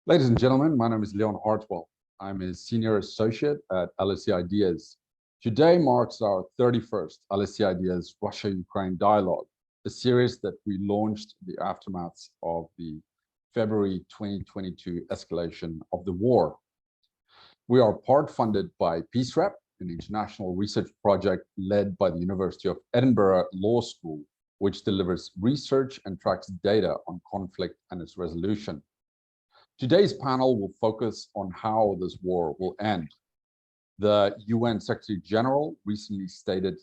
Ladies and gentlemen, my name is Leon Hartwell. I'm a senior associate at LSE IDEAS. Today marks our 31st LSE IDEAS Russia-Ukraine Dialogue, a series that we launched in the aftermath of the February 2022 escalation of the war. We are part funded by PeaceRep, an international research project led by the University of Edinburgh Law School, which delivers research and tracks data on conflict and its resolution. Today's panel will focus on how this war will end. The UN Secretary General recently stated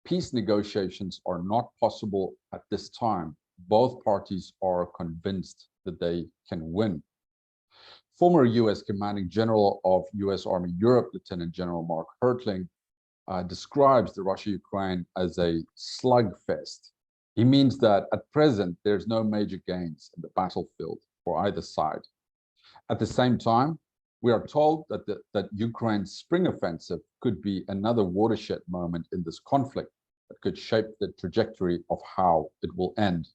peace negotiations are not possible at this time. Both parties are convinced that they can win. Former US Commanding General of US Army Europe, Lieutenant General Mark Hertling, describes the Russia-Ukraine as a slugfest. He means that at present, there's no major gains in the battlefield for either side. At the same time, we are told that Ukraine's spring offensive could be another watershed moment in this conflict that could shape the trajectory of how it will end.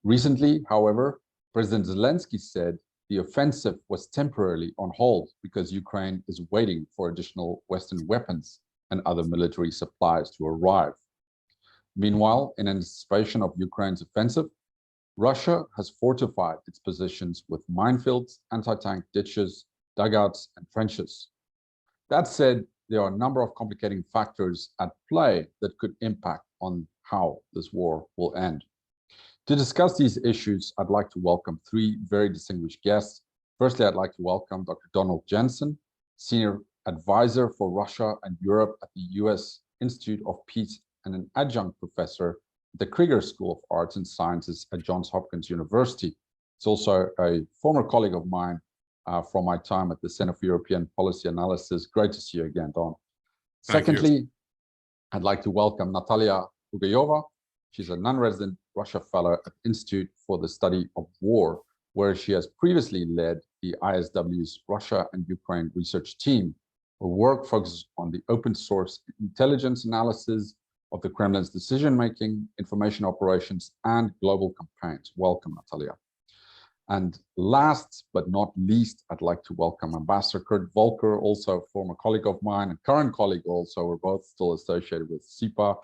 Recently, however, President Zelensky said the offensive was temporarily on hold because Ukraine is waiting for additional Western weapons and other military supplies to arrive. Meanwhile, in anticipation of Ukraine's offensive, Russia has fortified its positions with minefields, anti-tank ditches, dugouts, and trenches. That said, there are a number of complicating factors at play that could impact on how this war will end. To discuss these issues, I'd like to welcome three very distinguished guests. Firstly, I'd like to welcome Dr. Donald Jensen, Senior Advisor for Russia and Europe at the U.S. Institute of Peace and an adjunct professor the Krieger School of Arts and Sciences at Johns Hopkins University. It's also a former colleague of mine from my time at the Center for European Policy Analysis. Great to see you again, Don. Secondly, I'd like to welcome Nataliya Bugayova. She's a non-resident Russia Fellow at the Institute for the Study of War, where she has previously led the ISW's Russia and Ukraine research team. Her work focuses on the open source intelligence analysis of the Kremlin's decision-making, information operations, and global campaigns. Welcome, Nataliya. And last but not least, I'd like to welcome Ambassador Kurt Volker, also a former colleague of mine and current colleague also. We're both still associated with SIPA.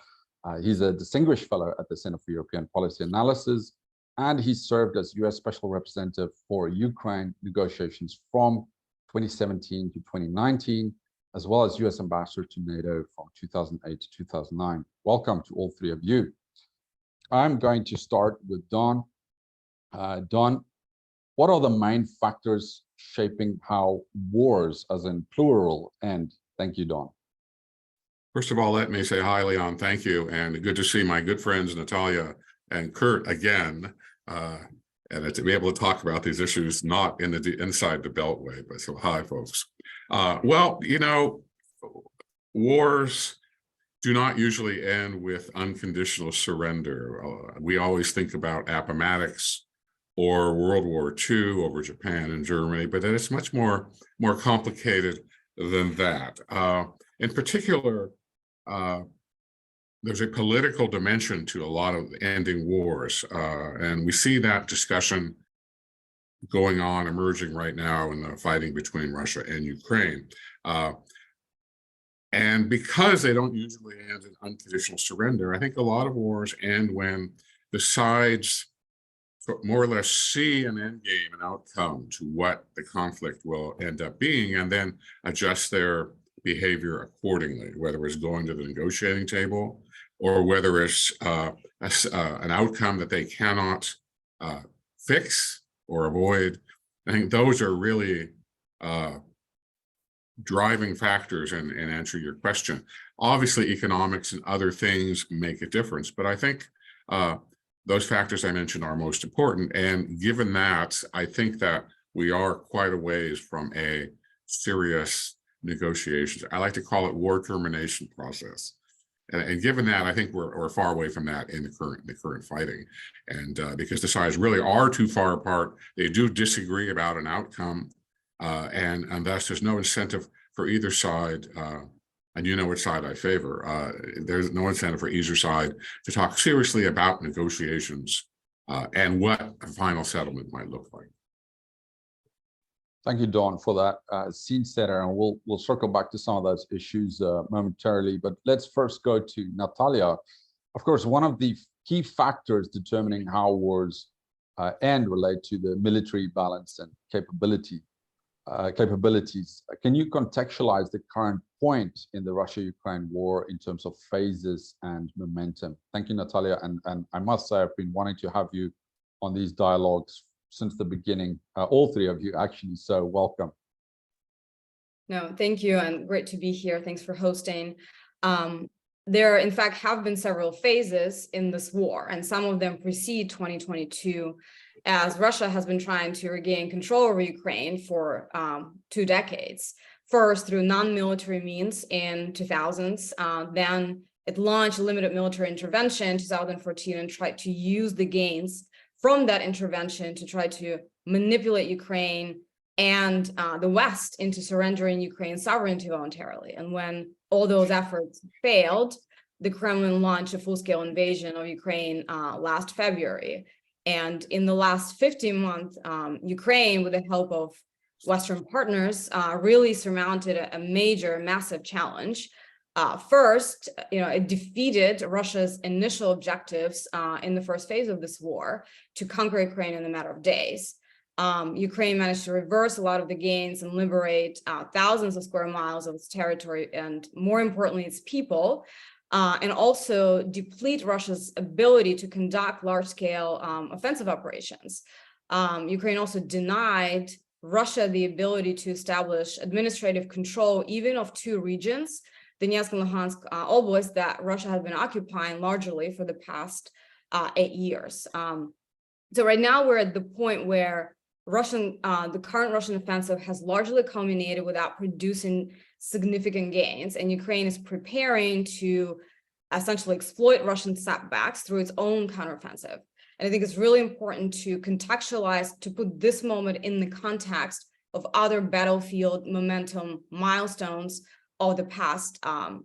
He's a distinguished fellow at the Center for European Policy Analysis, and he served as US Special Representative for Ukraine negotiations from 2017 to 2019, as well as US Ambassador to NATO from 2008 to 2009. Welcome to all three of you. I'm going to start with Don. Don, what are the main factors shaping how wars, as in plural, end? Thank you, Don. First of all, let me say hi, Leon. Thank you. And good to see my good friends, Nataliya and Kurt, again. And to be able to talk about these issues, not inside the Beltway, but so hi, folks. Well, you know, wars do not usually end with unconditional surrender. We always think about Appomattox or World War II over Japan and Germany, but it's much more complicated than that. In particular, there's a political dimension to a lot of ending wars, and we see that discussion going on, emerging right now in the fighting between Russia and Ukraine. And because they don't usually end in unconditional surrender, I think a lot of wars end when the sides more or less see an end game, an outcome to what the conflict will end up being, and then adjust their behavior accordingly, whether it's going to the negotiating table or whether it's an outcome that they cannot fix or avoid. I think those are really driving factors in answering your question. Obviously, economics and other things make a difference, but I think those factors I mentioned are most important. And given that, I think that we are quite a ways from a serious negotiations. I like to call it war termination process. And given that, I think we're far away from that in the current fighting. And because the sides really are too far apart, they do disagree about an outcome, and thus there's no incentive for either side, and you know which side I favor. There's no incentive for either side to talk seriously about negotiations and what a final settlement might look like. Thank you, Don, for that scene setter, and we'll circle back to some of those issues momentarily. But let's first go to Nataliya. Of course, one of the key factors determining how wars end relate to the military balance and capabilities. Can you contextualize the current point in the Russia-Ukraine war in terms of phases and momentum? Thank you, Nataliya. And I must say, I've been wanting to have you on these dialogues since the beginning, all three of you actually, so welcome. No, thank you, and great to be here. Thanks for hosting. There, in fact, have been several phases in this war, and some of them precede 2022, as Russia has been trying to regain control over Ukraine for 2 decades. First, through non-military means in 2000s, then it launched limited military intervention in 2014 and tried to use the gains from that intervention to try to manipulate Ukraine and the West into surrendering Ukraine's sovereignty voluntarily. And when all those efforts failed, the Kremlin launched a full-scale invasion of Ukraine last February. And in the last 15 months, Ukraine, with the help of Western partners, really surmounted a major, massive challenge. First, it defeated Russia's initial objectives in the first phase of this war to conquer Ukraine in a matter of days. Ukraine managed to reverse a lot of the gains and liberate thousands of square miles of its territory and, more importantly, its people, and also deplete Russia's ability to conduct large-scale offensive operations. Ukraine also denied Russia the ability to establish administrative control even of 2 regions, Donetsk and Luhansk Oblast, that Russia has been occupying largely for the past 8 years. So right now we're at the point where the current Russian offensive has largely culminated without producing significant gains, and Ukraine is preparing to essentially exploit Russian setbacks through its own counteroffensive. And I think it's really important to contextualize, to put this moment in the context of other battlefield momentum milestones of the past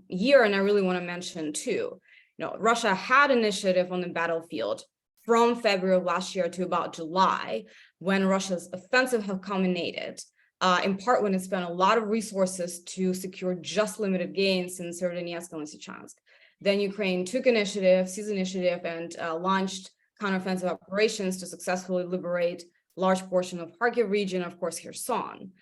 year. And I really want to mention two. Russia had initiative on the battlefield from February of last year to about July, when Russia's offensive have culminated, in part when it spent a lot of resources to secure just limited gains in Severodonetsk and Lysychansk. Then Ukraine took initiative, seized initiative, and launched counteroffensive operations to successfully liberate large portion of Kharkiv region, of course, Kherson.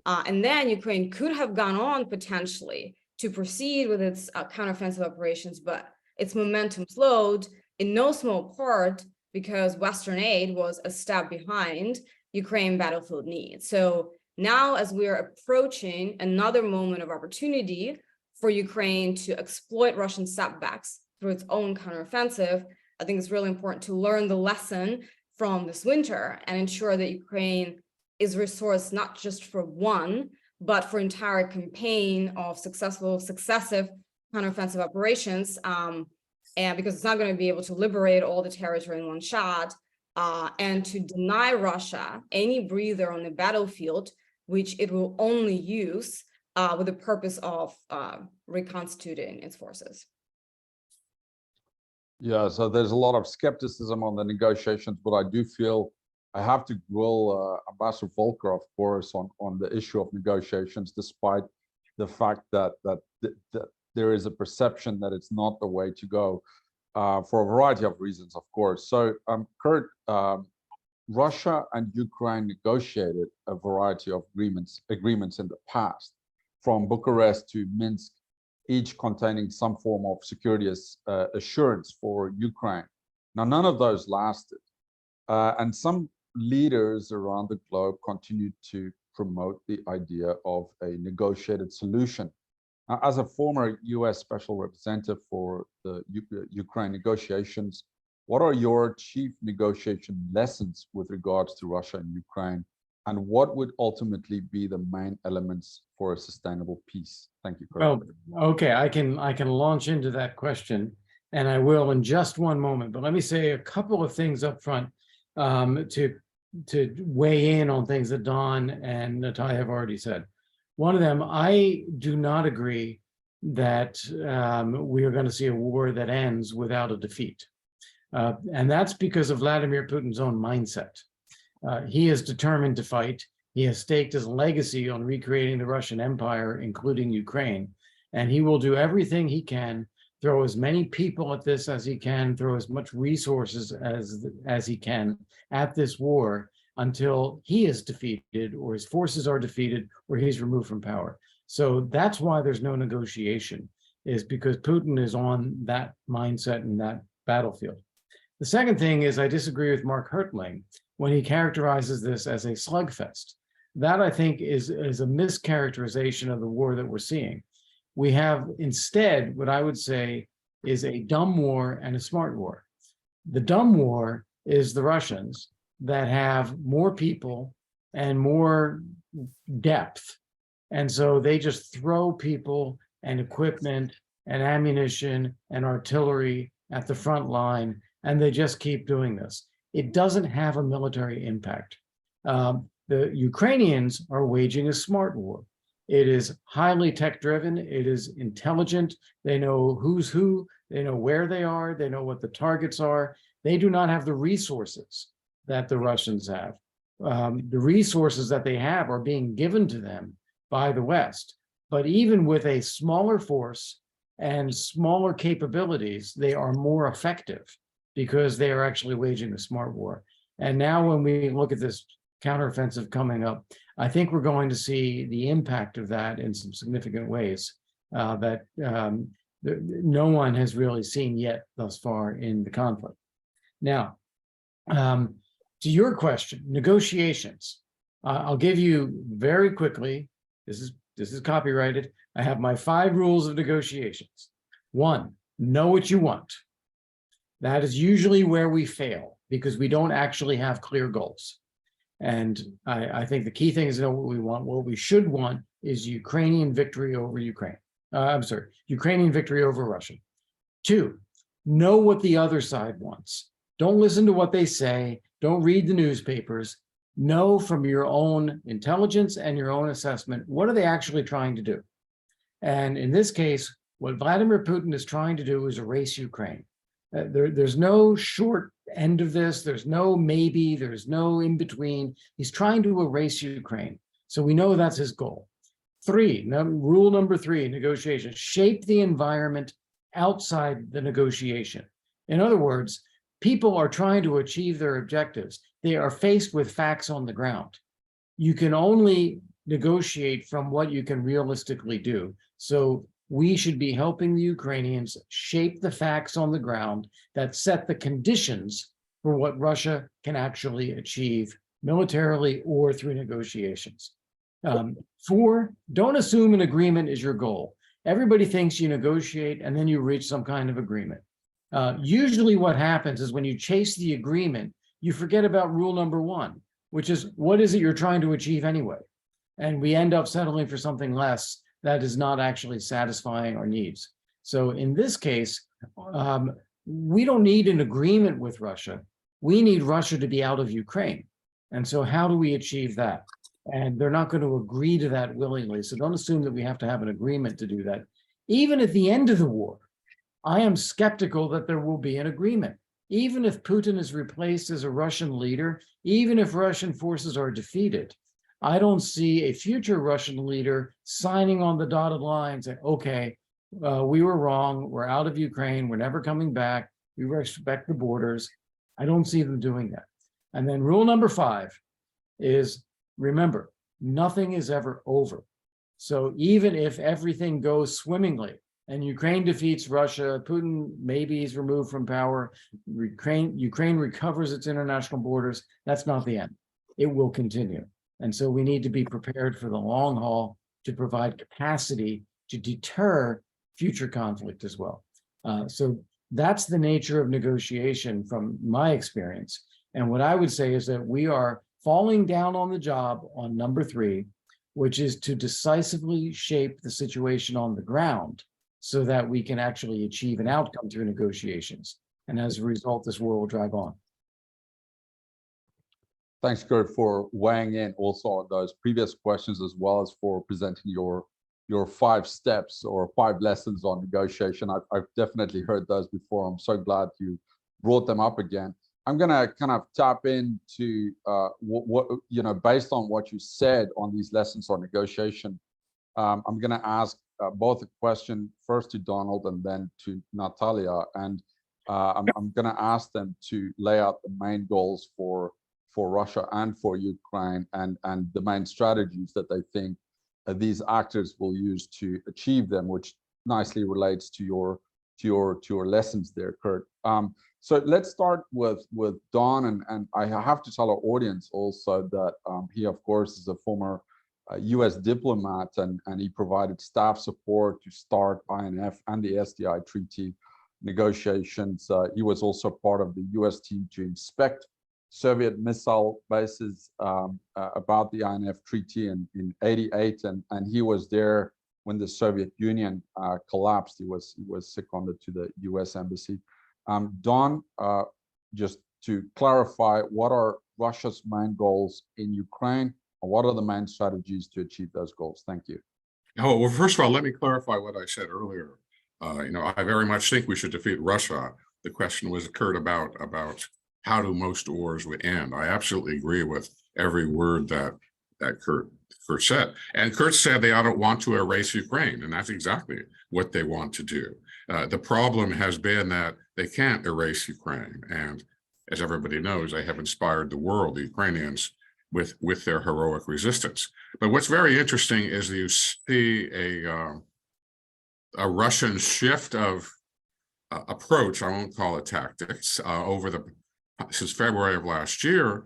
And then Ukraine could have gone on potentially to proceed with its counteroffensive operations, but its momentum slowed in no small part because Western aid was a step behind Ukraine battlefield needs. So now, as we are approaching another moment of opportunity for Ukraine to exploit Russian setbacks through its own counteroffensive, I think it's really important to learn the lesson from this winter and ensure that Ukraine is resourced not just for one, but for entire campaign of successive counteroffensive operations, and because it's not going to be able to liberate all the territory in one shot, and to deny Russia any breather on the battlefield, which it will only use with the purpose of reconstituting its forces. Yeah, so there's a lot of skepticism on the negotiations, but I do feel I have to grill Ambassador Volker, of course, on the issue of negotiations, despite the fact that there is a perception that it's not the way to go for a variety of reasons, of course. So, Kurt, Russia and Ukraine negotiated a variety of agreements in the past, from Bucharest to Minsk, each containing some form of security assurance for Ukraine. Now, none of those lasted. And some leaders around the globe continued to promote the idea of a negotiated solution. Now, as a former U.S. Special Representative for the Ukraine negotiations, what are your chief negotiation lessons with regards to Russia and Ukraine? And what would ultimately be the main elements for a sustainable peace? Thank you, Kurt. Well, okay, I can launch into that question, and I will in just one moment. But let me say a couple of things up front to weigh in on things that Don and Nataliya have already said. One of them, I do not agree that we are going to see a war that ends without a defeat. And that's because of Vladimir Putin's own mindset. He is determined to fight. He has staked his legacy on recreating the Russian Empire, including Ukraine, and he will do everything he can, throw as many people at this as he can, throw as much resources as he can at this war until he is defeated or his forces are defeated or he's removed from power. So that's why there's no negotiation, is because Putin is on that mindset and that battlefield. The second thing is I disagree with Mark Hertling when he characterizes this as a slugfest. That, I think, is a mischaracterization of the war that we're seeing. We have instead what I would say is a dumb war and a smart war. The dumb war is the Russians that have more people and more depth. And so they just throw people and equipment and ammunition and artillery at the front line, and they just keep doing this. It doesn't have a military impact. The Ukrainians are waging a smart war. It is highly tech-driven. It is intelligent. They know who's who. They know where they are. They know what the targets are. They do not have the resources that the Russians have. The resources that they have are being given to them by the West. But even with a smaller force and smaller capabilities, they are more effective because they are actually waging a smart war. And now when we look at this counteroffensive coming up, I think we're going to see the impact of that in some significant ways that no one has really seen yet thus far in the conflict. Now, to your question, negotiations. I'll give you very quickly, this is copyrighted. I have my 5 rules of negotiations. 1, know what you want. That is usually where we fail because we don't actually have clear goals. And I think the key thing is to know what we want. What we should want is Ukrainian victory over Ukraine. Ukrainian victory over Russia. 2, know what the other side wants. Don't listen to what they say. Don't read the newspapers. Know from your own intelligence and your own assessment, what are they actually trying to do? And in this case, what Vladimir Putin is trying to do is erase Ukraine. There's no short end of this. There's no maybe. There's no in between. He's trying to erase Ukraine. So we know that's his goal. 3, rule number 3, negotiation. Shape the environment outside the negotiation. In other words, people are trying to achieve their objectives. They are faced with facts on the ground. You can only negotiate from what you can realistically do. So we should be helping the Ukrainians shape the facts on the ground that set the conditions for what Russia can actually achieve militarily or through negotiations. 4, don't assume an agreement is your goal. Everybody thinks you negotiate and then you reach some kind of agreement. Usually what happens is when you chase the agreement, you forget about rule number 1, which is what is it you're trying to achieve anyway? And we end up settling for something less that is not actually satisfying our needs. So in this case, we don't need an agreement with Russia. We need Russia to be out of Ukraine. And so how do we achieve that? And they're not going to agree to that willingly. So don't assume that we have to have an agreement to do that. Even at the end of the war, I am skeptical that there will be an agreement. Even if Putin is replaced as a Russian leader, even if Russian forces are defeated, I don't see a future Russian leader signing on the dotted line saying, okay, we were wrong, we're out of Ukraine, we're never coming back, we respect the borders. I don't see them doing that. And then rule number 5 is, remember, nothing is ever over. So even if everything goes swimmingly and Ukraine defeats Russia, Putin maybe is removed from power, Ukraine recovers its international borders, that's not the end. It will continue. And so we need to be prepared for the long haul to provide capacity to deter future conflict as well. So that's the nature of negotiation from my experience. And what I would say is that we are falling down on the job on number 3, which is to decisively shape the situation on the ground so that we can actually achieve an outcome through negotiations. And as a result, this war will drive on. Thanks, Kurt, for weighing in also on those previous questions, as well as for presenting your 5 steps or 5 lessons on negotiation. I've definitely heard those before. I'm so glad you brought them up again. I'm going to kind of tap into what based on what you said on these lessons on negotiation. I'm going to ask both a question first to Donald and then to Nataliya, and I'm going to ask them to lay out the main goals for Russia and for Ukraine, and the main strategies that they think these actors will use to achieve them, which nicely relates to your lessons there, Kurt. So let's start with Don, and I have to tell our audience also that he, of course, is a former U.S. diplomat, and he provided staff support to start INF and the SDI treaty negotiations. He was also part of the U.S. team to inspect Soviet missile bases about the INF treaty in '88, and he was there when the Soviet Union collapsed. He was seconded to the U.S. embassy. Don, just to clarify, what are Russia's main goals in Ukraine, and what are the main strategies to achieve those goals? Thank you. Oh, well, first of all, let me clarify what I said earlier. I very much think we should defeat Russia. The question was occurred about how do most wars end. I absolutely agree with every word that Kurt said. And Kurt said they don't want to erase Ukraine, and that's exactly what they want to do. The problem has been that they can't erase Ukraine, and as everybody knows, they have inspired the world, the Ukrainians, with their heroic resistance. But what's very interesting is you see a Russian shift of approach, I won't call it tactics, since February of last year,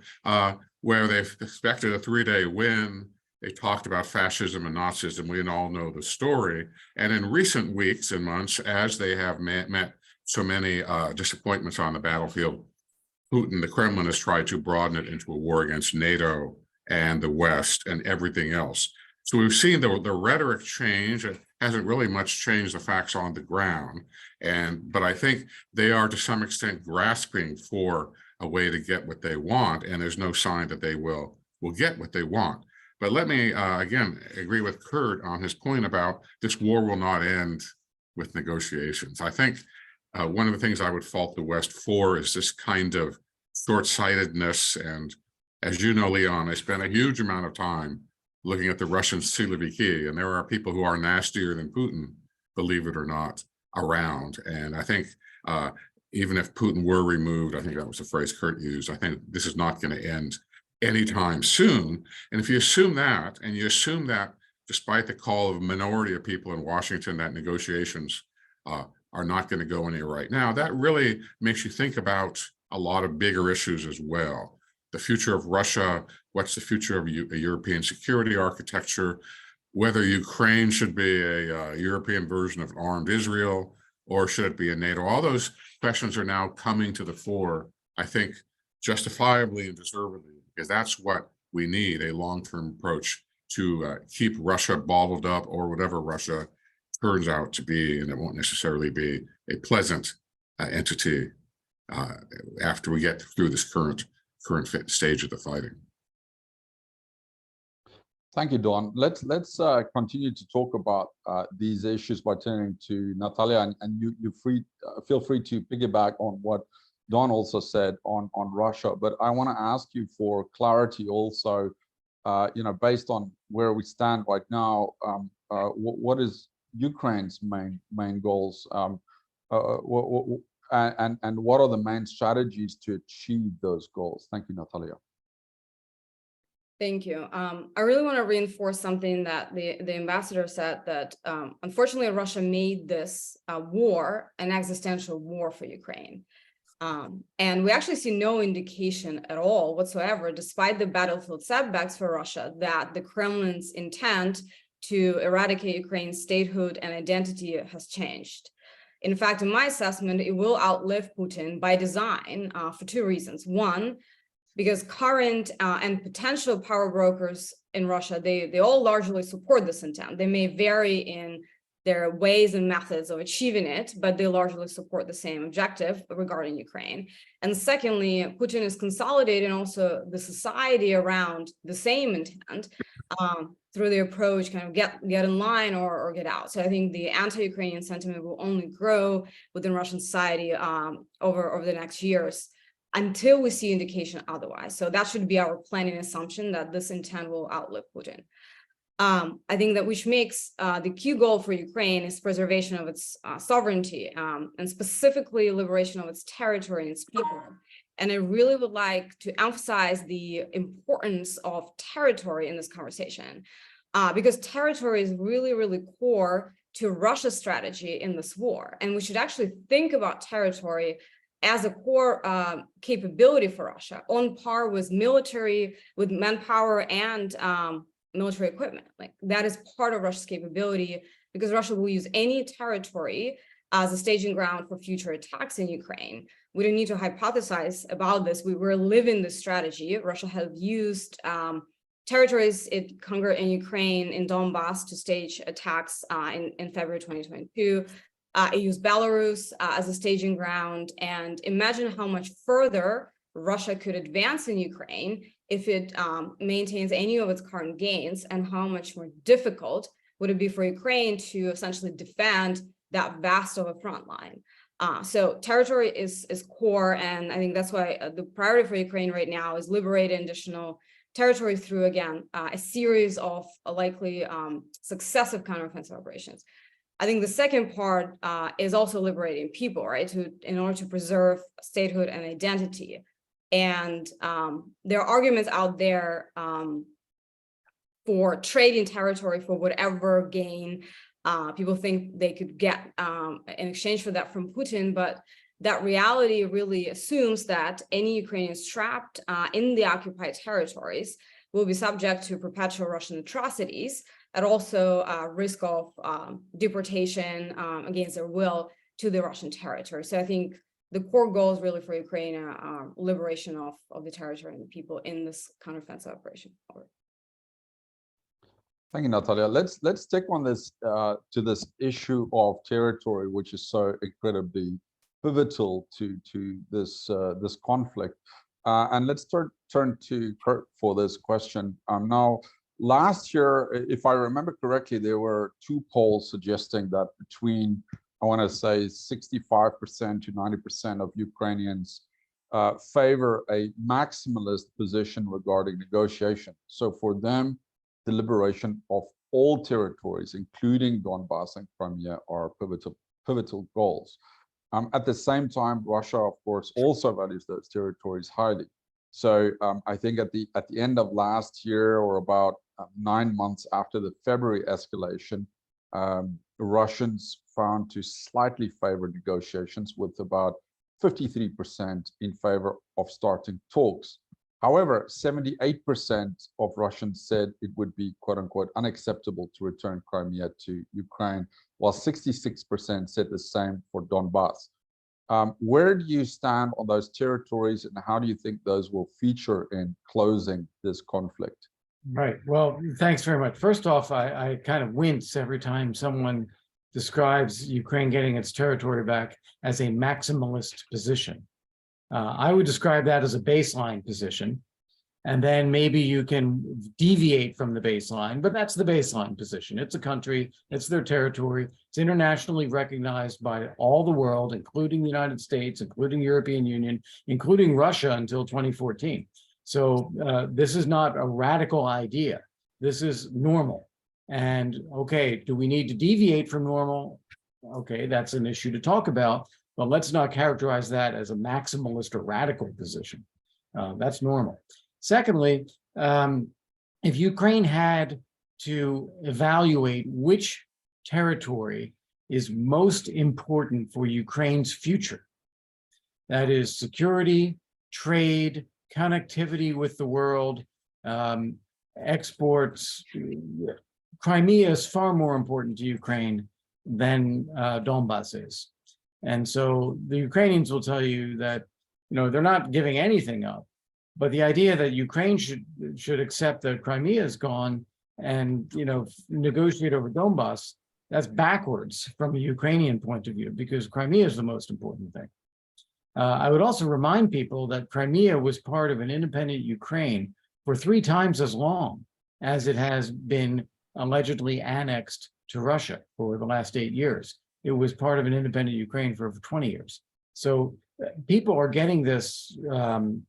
where they've expected a 3-day win. They talked about fascism and Nazism. We all know the story. And in recent weeks and months, as they have met so many disappointments on the battlefield, Putin, the Kremlin, has tried to broaden it into a war against NATO and the West and everything else. So we've seen the rhetoric change. It hasn't really much changed the facts on the ground. But I think they are to some extent grasping for a way to get what they want, and there's no sign that they will get what they want. But let me, again, agree with Kurt on his point about this war will not end with negotiations. I think one of the things I would fault the West for is this kind of short-sightedness. And as you know, Leon, I spent a huge amount of time looking at the Russian siloviki, and there are people who are nastier than Putin, believe it or not, around. And I think even if Putin were removed, I think that was the phrase Kurt used, I think this is not going to end anytime soon. And if you assume that, and you assume that despite the call of a minority of people in Washington that negotiations are not going to go anywhere right now, that really makes you think about a lot of bigger issues as well. The future of Russia, what's the future of a European security architecture, whether Ukraine should be a European version of armed Israel, or should it be a NATO? All those questions are now coming to the fore, I think, justifiably and deservedly, because that's what we need, a long-term approach to keep Russia bottled up, or whatever Russia turns out to be, and it won't necessarily be a pleasant entity after we get through this current stage of the fighting. Thank you, Don. Let's continue to talk about these issues by turning to Nataliya, and you feel free to piggyback on what Don also said on Russia. But I want to ask you for clarity also, based on where we stand right now. What is Ukraine's main goals, and what are the main strategies to achieve those goals? Thank you, Nataliya. Thank you. I really want to reinforce something that the ambassador said, that unfortunately Russia made this war an existential war for Ukraine. And we actually see no indication at all whatsoever, despite the battlefield setbacks for Russia, that the Kremlin's intent to eradicate Ukraine's statehood and identity has changed. In fact, in my assessment, it will outlive Putin by design for two reasons. One, because current and potential power brokers in Russia, they all largely support this intent. They may vary in their ways and methods of achieving it, but they largely support the same objective regarding Ukraine. And secondly, Putin is consolidating also the society around the same intent through the approach kind of get in line or get out. So I think the anti-Ukrainian sentiment will only grow within Russian society over the next years. until we see indication otherwise. So that should be our planning assumption, that this intent will outlive Putin. I think that which makes the key goal for Ukraine is preservation of its sovereignty, and specifically liberation of its territory and its people. And I really would like to emphasize the importance of territory in this conversation, because territory is really, really core to Russia's strategy in this war. And we should actually think about territory as a core capability for Russia, on par with military, with manpower and military equipment. Like, that is part of Russia's capability, because Russia will use any territory as a staging ground for future attacks in Ukraine. We don't need to hypothesize about this. We were living this strategy. Russia has used territories it conquered in Ukraine, in Donbass, to stage attacks in February 2022. It used Belarus as a staging ground. And imagine how much further Russia could advance in Ukraine if it maintains any of its current gains, and how much more difficult would it be for Ukraine to essentially defend that vast of a front line. So territory is core, and I think that's why the priority for Ukraine right now is liberating additional territory through, again, a series of likely successive counteroffensive operations. I think the second part is also liberating people, right, in order to preserve statehood and identity. And there are arguments out there for trading territory for whatever gain people think they could get in exchange for that from Putin, but that reality really assumes that any Ukrainians trapped in the occupied territories will be subject to perpetual Russian atrocities, and also risk of deportation against their will to the Russian territory. So I think the core goal is really for Ukraine, liberation of the territory and the people in this counteroffensive operation. Thank you, Nataliya. Let's stick on this to this issue of territory, which is so incredibly pivotal to this this conflict. And let's turn to Kurt for this question. Now, last year, if I remember correctly, there were 2 polls suggesting that between, I want to say, 65% to 90% of Ukrainians favor a maximalist position regarding negotiation. So for them, the liberation of all territories, including Donbass and Crimea, are pivotal goals. At the same time, Russia, of course, also values those territories highly. So I think at the end of last year, or about 9 months after the February escalation, Russians found to slightly favor negotiations, with about 53% in favor of starting talks. However, 78% of Russians said it would be, quote unquote, unacceptable to return Crimea to Ukraine, while 66% said the same for Donbass. Where do you stand on those territories, and how do you think those will feature in closing this conflict? Right. Well, thanks very much. First off, I kind of wince every time someone describes Ukraine getting its territory back as a maximalist position. I would describe that as a baseline position, and then maybe you can deviate from the baseline, but that's the baseline position. It's a country, it's their territory, it's internationally recognized by all the world, including the United States, including the European Union, including Russia until 2014. So this is not a radical idea. This is normal. And okay, do we need to deviate from normal? Okay, that's an issue to talk about. But let's not characterize that as a maximalist or radical position. That's normal. Secondly, if Ukraine had to evaluate which territory is most important for Ukraine's future, that is security, trade, connectivity with the world, exports, Crimea is far more important to Ukraine than Donbass is. And so the Ukrainians will tell you that, they're not giving anything up, but the idea that Ukraine should accept that Crimea is gone and, negotiate over Donbass, that's backwards from a Ukrainian point of view, because Crimea is the most important thing. I would also remind people that Crimea was part of an independent Ukraine for 3 times as long as it has been allegedly annexed to Russia for the last 8 years. It was part of an independent Ukraine for over 20 years. So people are getting this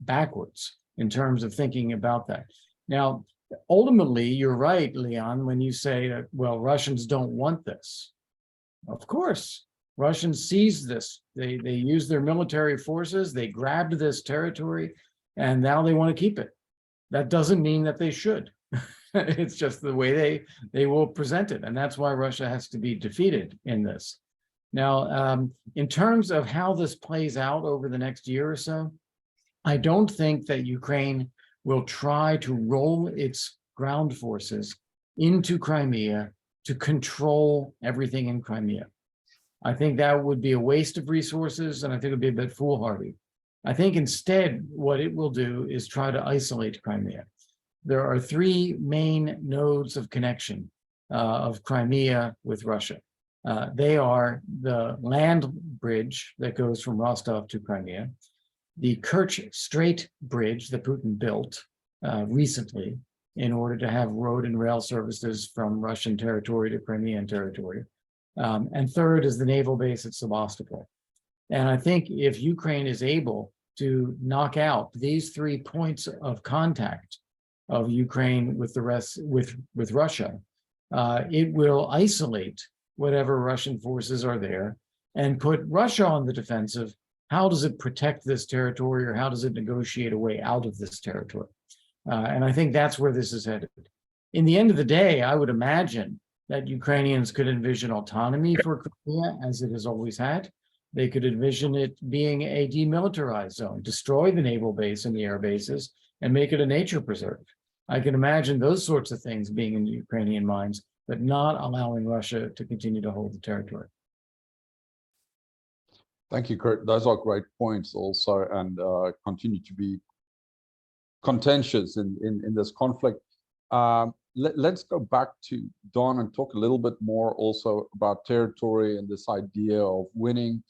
backwards in terms of thinking about that. Now, ultimately, you're right, Leon, when you say that, well, Russians don't want this. Of course, Russians seized this. They used their military forces, they grabbed this territory, and now they want to keep it. That doesn't mean that they should. It's just the way they will present it. And that's why Russia has to be defeated in this. Now, in terms of how this plays out over the next year or so, I don't think that Ukraine will try to roll its ground forces into Crimea to control everything in Crimea. I think that would be a waste of resources, and I think it would be a bit foolhardy. I think instead what it will do is try to isolate Crimea. There are three main nodes of connection of Crimea with Russia. They are the land bridge that goes from Rostov to Crimea, the Kerch Strait bridge that Putin built recently in order to have road and rail services from Russian territory to Crimean territory. And third is the naval base at Sebastopol. And I think if Ukraine is able to knock out these 3 points of contact of Ukraine with the rest, with Russia, it will isolate whatever Russian forces are there and put Russia on the defensive. How does it protect this territory, or how does it negotiate a way out of this territory? And I think that's where this is headed. In the end of the day, I would imagine that Ukrainians could envision autonomy for Crimea as it has always had. They could envision it being a demilitarized zone, destroy the naval base and the air bases, and make it a nature preserve. I can imagine those sorts of things being in Ukrainian minds, but not allowing Russia to continue to hold the territory. Thank you, Kurt. Those are great points also, and continue to be contentious in this conflict. Let's go back to Don and talk a little bit more also about territory and this idea of winning.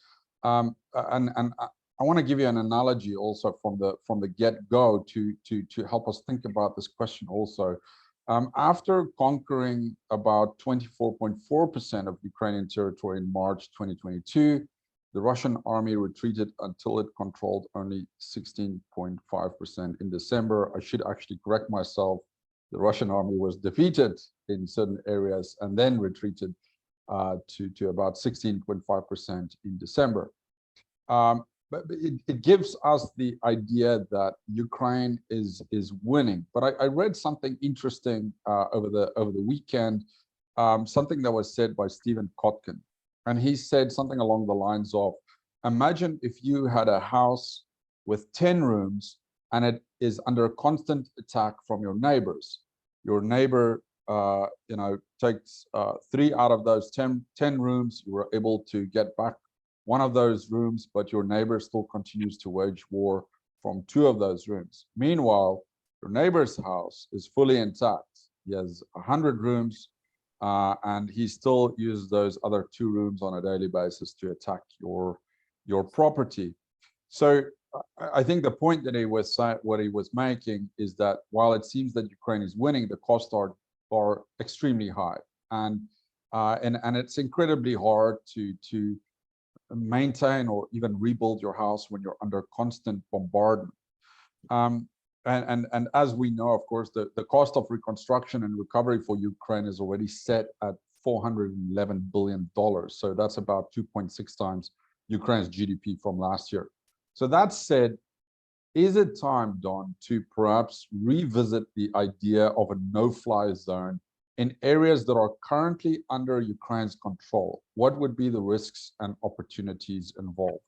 And I want to give you an analogy also from the get-go to help us think about this question also. After conquering about 24.4% of Ukrainian territory in March 2022, the Russian army retreated until it controlled only 16.5% in December. I should actually correct myself. The Russian army was defeated in certain areas and then retreated to about 16.5% in December. But it gives us the idea that Ukraine is winning. But I read something interesting over the weekend, something that was said by Stephen Kotkin. And he said something along the lines of, imagine if you had a house with 10 rooms and it is under constant attack from your neighbors. Your neighbor, takes 3 out of those 10 rooms. You were able to get back one of those rooms, but your neighbor still continues to wage war from 2 of those rooms. Meanwhile, your neighbor's house is fully intact. He has 100 rooms, and he still uses those other 2 rooms on a daily basis to attack your property. So I think the point that he was making is that while it seems that Ukraine is winning, the costs are extremely high, and it's incredibly hard to maintain or even rebuild your house when you're under constant bombardment. And as we know, of course, the cost of reconstruction and recovery for Ukraine is already set at $411 billion. So that's about 2.6 times Ukraine's GDP from last year. So that said, is it time, Don, to perhaps revisit the idea of a no-fly zone in areas that are currently under Ukraine's control? What would be the risks and opportunities involved?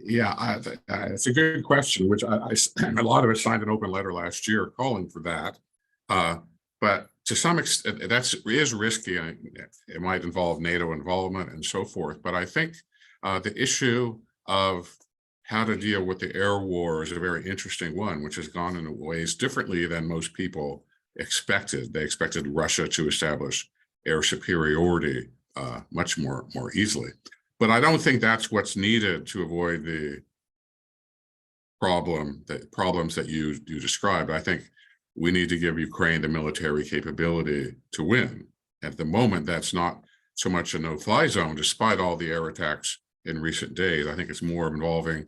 It's a good question, which a lot of us signed an open letter last year calling for that. But to some extent, that is risky. It might involve NATO involvement and so forth. But I think the issue of how to deal with the air war is a very interesting one, which has gone in ways differently than most people expected. They expected Russia to establish air superiority much more easily. But I don't think that's what's needed to avoid the problems that you described. I think we need to give Ukraine the military capability to win. At the moment, that's not so much a no-fly zone, despite all the air attacks in recent days. I think it's more involving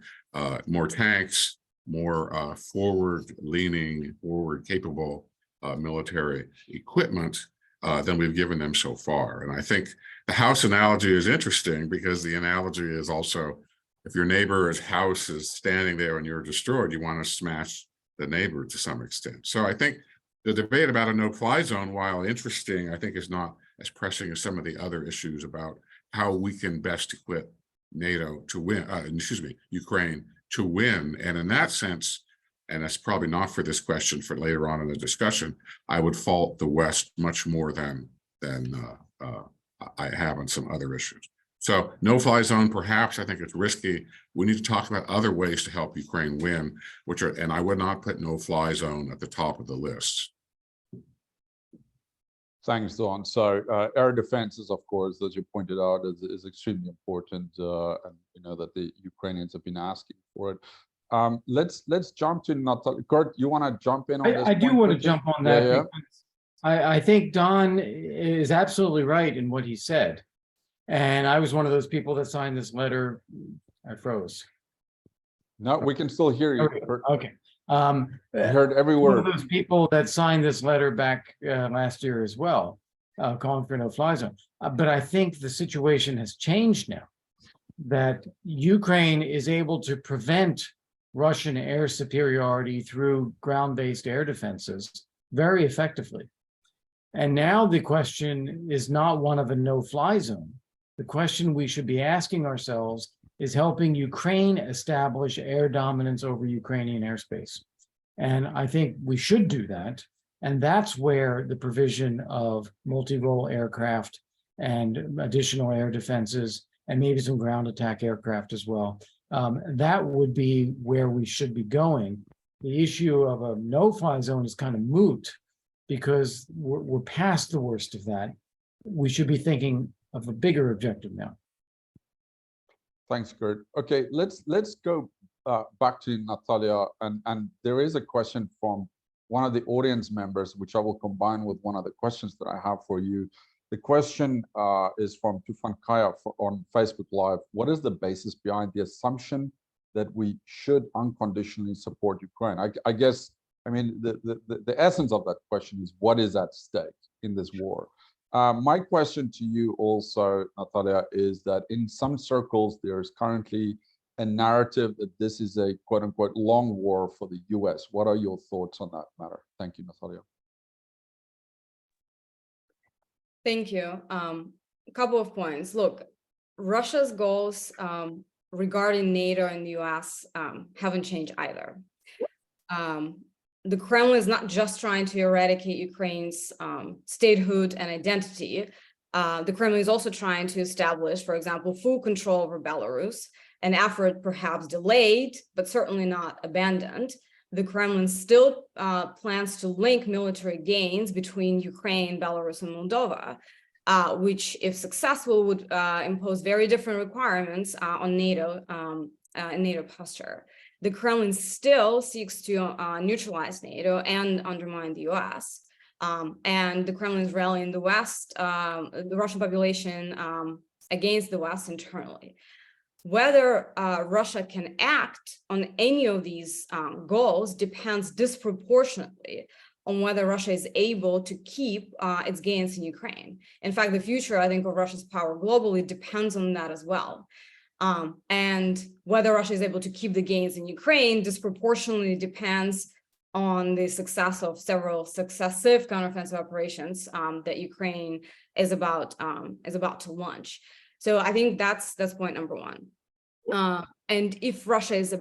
more tanks, more forward-leaning, forward-capable military equipment than we've given them so far. And I think the house analogy is interesting because the analogy is also, if your neighbor's house is standing there and you're destroyed, you want to smash the neighbor to some extent. So I think the debate about a no-fly zone, while interesting, I think is not as pressing as some of the other issues about how we can best equip NATO to win, Ukraine to win. And in that sense, and that's probably not for this question, for later on in the discussion, I would fault the West much more than I have on some other issues. So no-fly zone, perhaps, I think it's risky. We need to talk about other ways to help Ukraine win, and I would not put no-fly zone at the top of the list. Thanks, Don. So air defenses, of course, as you pointed out, is extremely important, and you know that the Ukrainians have been asking for it. Let's jump to Nataliya. Kurt, you want to jump in on this? I do want to jump on that. Yeah. I think Don is absolutely right in what he said. And I was one of those people that signed this letter. I froze. No, we can still hear you, Kurt. Okay. I heard every One word. of those people that signed this letter back last year as well, calling for no-fly zone. But I think the situation has changed now, that Ukraine is able to prevent Russian air superiority through ground-based air defenses very effectively. And now the question is not one of a no-fly zone. The question we should be asking ourselves is helping Ukraine establish air dominance over Ukrainian airspace. And I think we should do that. And that's where the provision of multi-role aircraft and additional air defenses and maybe some ground attack aircraft as well, that would be where we should be going. The issue of a no-fly zone is kind of moot because we're past the worst of that. We should be thinking of a bigger objective now. Thanks, Kurt. Okay, let's go back to Nataliya, and there is a question from one of the audience members, which I will combine with one of the questions that I have for you. The question is from Tufan Kaya on Facebook Live. What is the basis behind the assumption that we should unconditionally support Ukraine? I guess, I mean, the essence of that question is what is at stake in this war? My question to you also, Nataliya, is that in some circles, there's currently a narrative that this is a quote-unquote long war for the US. What are your thoughts on that matter? Thank you, Nataliya. Thank you. A couple of points. Look, Russia's goals regarding NATO and the US haven't changed either. The Kremlin is not just trying to eradicate Ukraine's statehood and identity. The Kremlin is also trying to establish, for example, full control over Belarus, an effort perhaps delayed, but certainly not abandoned. The Kremlin still plans to link military gains between Ukraine, Belarus, and Moldova, which, if successful, would impose very different requirements on NATO and NATO posture. The Kremlin still seeks to neutralize NATO and undermine the US. And the Kremlin is rallying the West, the Russian population against the West internally. Whether Russia can act on any of these goals depends disproportionately on whether Russia is able to keep its gains in Ukraine. In fact, the future, I think, of Russia's power globally depends on that as well. And whether Russia is able to keep the gains in Ukraine disproportionately depends on the success of several successive counteroffensive operations that Ukraine is about to launch. So I think that's point number one. And if Russia is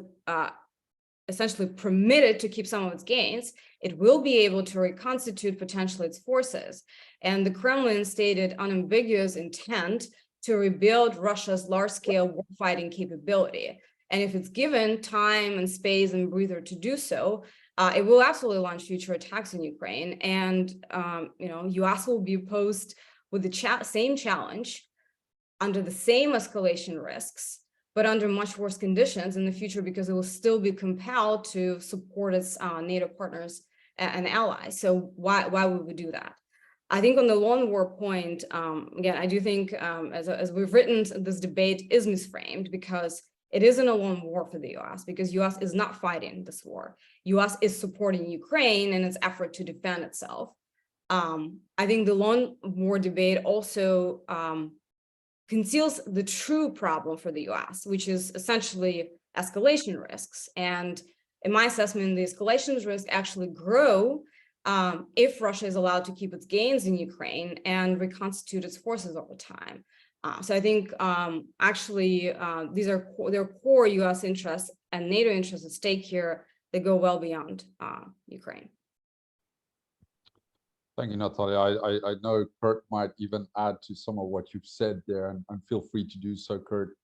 essentially permitted to keep some of its gains, it will be able to reconstitute potentially its forces. And the Kremlin stated unambiguous intent to rebuild Russia's large-scale warfighting capability. And if it's given time and space and breather to do so, it will absolutely launch future attacks in Ukraine. And US will be posed with the same challenge, under the same escalation risks, but under much worse conditions in the future, because it will still be compelled to support its NATO partners and allies. So why would we do that? I think on the lone war point, again, I do think as we've written, this debate is misframed because it isn't a lone war for the US, because US is not fighting this war. US is supporting Ukraine in its effort to defend itself. I think the lone war debate also conceals the true problem for the US, which is essentially escalation risks. And in my assessment, the escalation risks actually grow if Russia is allowed to keep its gains in Ukraine and reconstitute its forces over time. So I think actually there are core US interests and NATO interests at stake here that go well beyond Ukraine. Thank you, Nataliya. I know Kurt might even add to some of what you've said there, and feel free to do so, Kurt.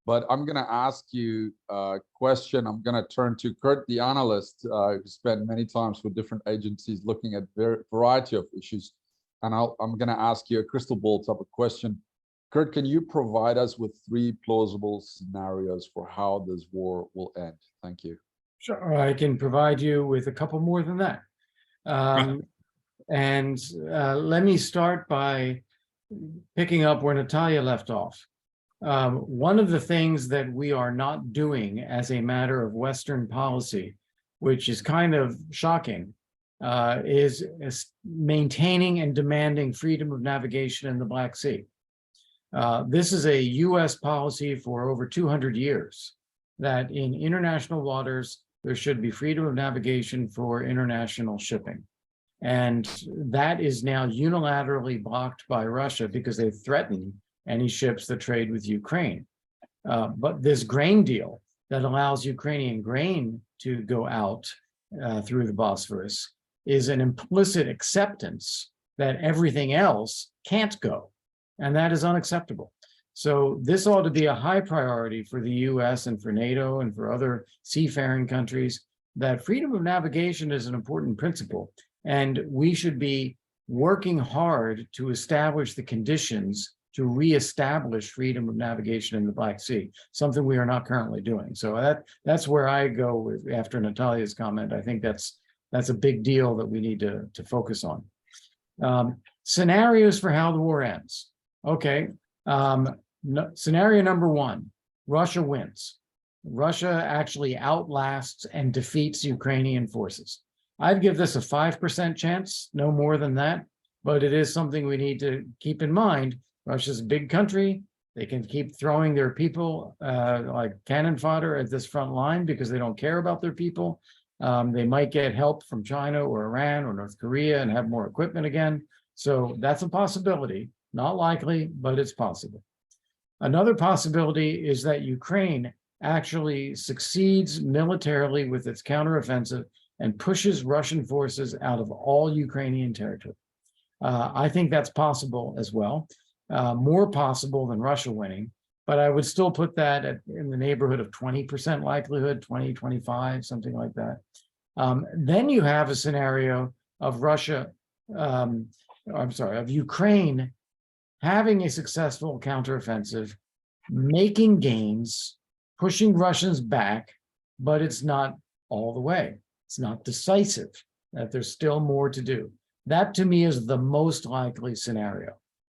But I'm going to ask you a question. I'm going to turn to Kurt, the analyst, who spent many times with different agencies looking at a variety of issues. And I'm going to ask you a crystal ball type of question. Kurt, can you provide us with 3 plausible scenarios for how this war will end? Thank you. Sure, I can provide you with a couple more than that. And let me start by picking up where Nataliya left off. One of the things that we are not doing as a matter of Western policy, which is kind of shocking, is maintaining and demanding freedom of navigation in the Black Sea. This is a US policy for over 200 years, that in international waters, there should be freedom of navigation for international shipping. And that is now unilaterally blocked by Russia because they threaten any ships that trade with Ukraine. But this grain deal that allows Ukrainian grain to go out through the Bosphorus is an implicit acceptance that everything else can't go. And that is unacceptable. So this ought to be a high priority for the US and for NATO and for other seafaring countries, that freedom of navigation is an important principle. And we should be working hard to establish the conditions to reestablish freedom of navigation in the Black Sea, something we are not currently doing. So that's where I go with, after Nataliya's comment. I think that's a big deal that we need to focus on. Scenarios for how the war ends. Okay, scenario number 1, Russia wins. Russia actually outlasts and defeats Ukrainian forces. I'd give this a 5% chance, no more than that, but it is something we need to keep in mind. Russia's a big country. They can keep throwing their people like cannon fodder at this front line because they don't care about their people. They might get help from China or Iran or North Korea and have more equipment again. So that's a possibility, not likely, but it's possible. Another possibility is that Ukraine actually succeeds militarily with its counteroffensive and pushes Russian forces out of all Ukrainian territory. I think that's possible as well, more possible than Russia winning, but I would still put that in the neighborhood of 20% likelihood, 20, 25, something like that. Then you have a scenario of of Ukraine having a successful counteroffensive, making gains, pushing Russians back, but it's not all the way. It's not decisive, that there's still more to do. That to me is the most likely scenario.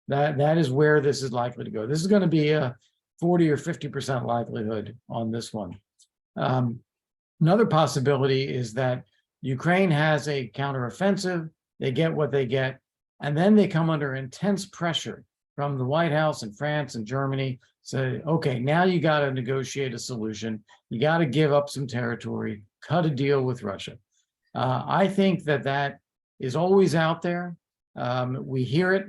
That is where this is likely to go. This is going to be a 40 or 50% likelihood on this one. Another possibility is that Ukraine has a counteroffensive, they get what they get, and then they come under intense pressure from the White House and France and Germany. Say, okay, now you got to negotiate a solution. You got to give up some territory, cut a deal with Russia. I think that is always out there. We hear it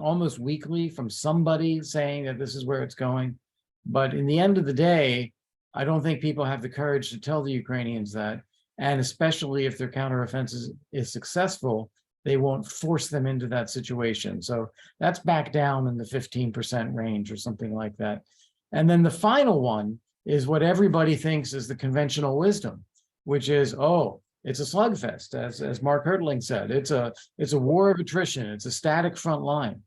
almost weekly from somebody saying that this is where it's going. But in the end of the day, I don't think people have the courage to tell the Ukrainians that. And especially if their counteroffensive is successful, they won't force them into that situation. So that's back down in the 15% range or something like that. And then the final one is what everybody thinks is the conventional wisdom, which is, oh, it's a slugfest, as Mark Hertling said. It's a war of attrition. It's a static front line.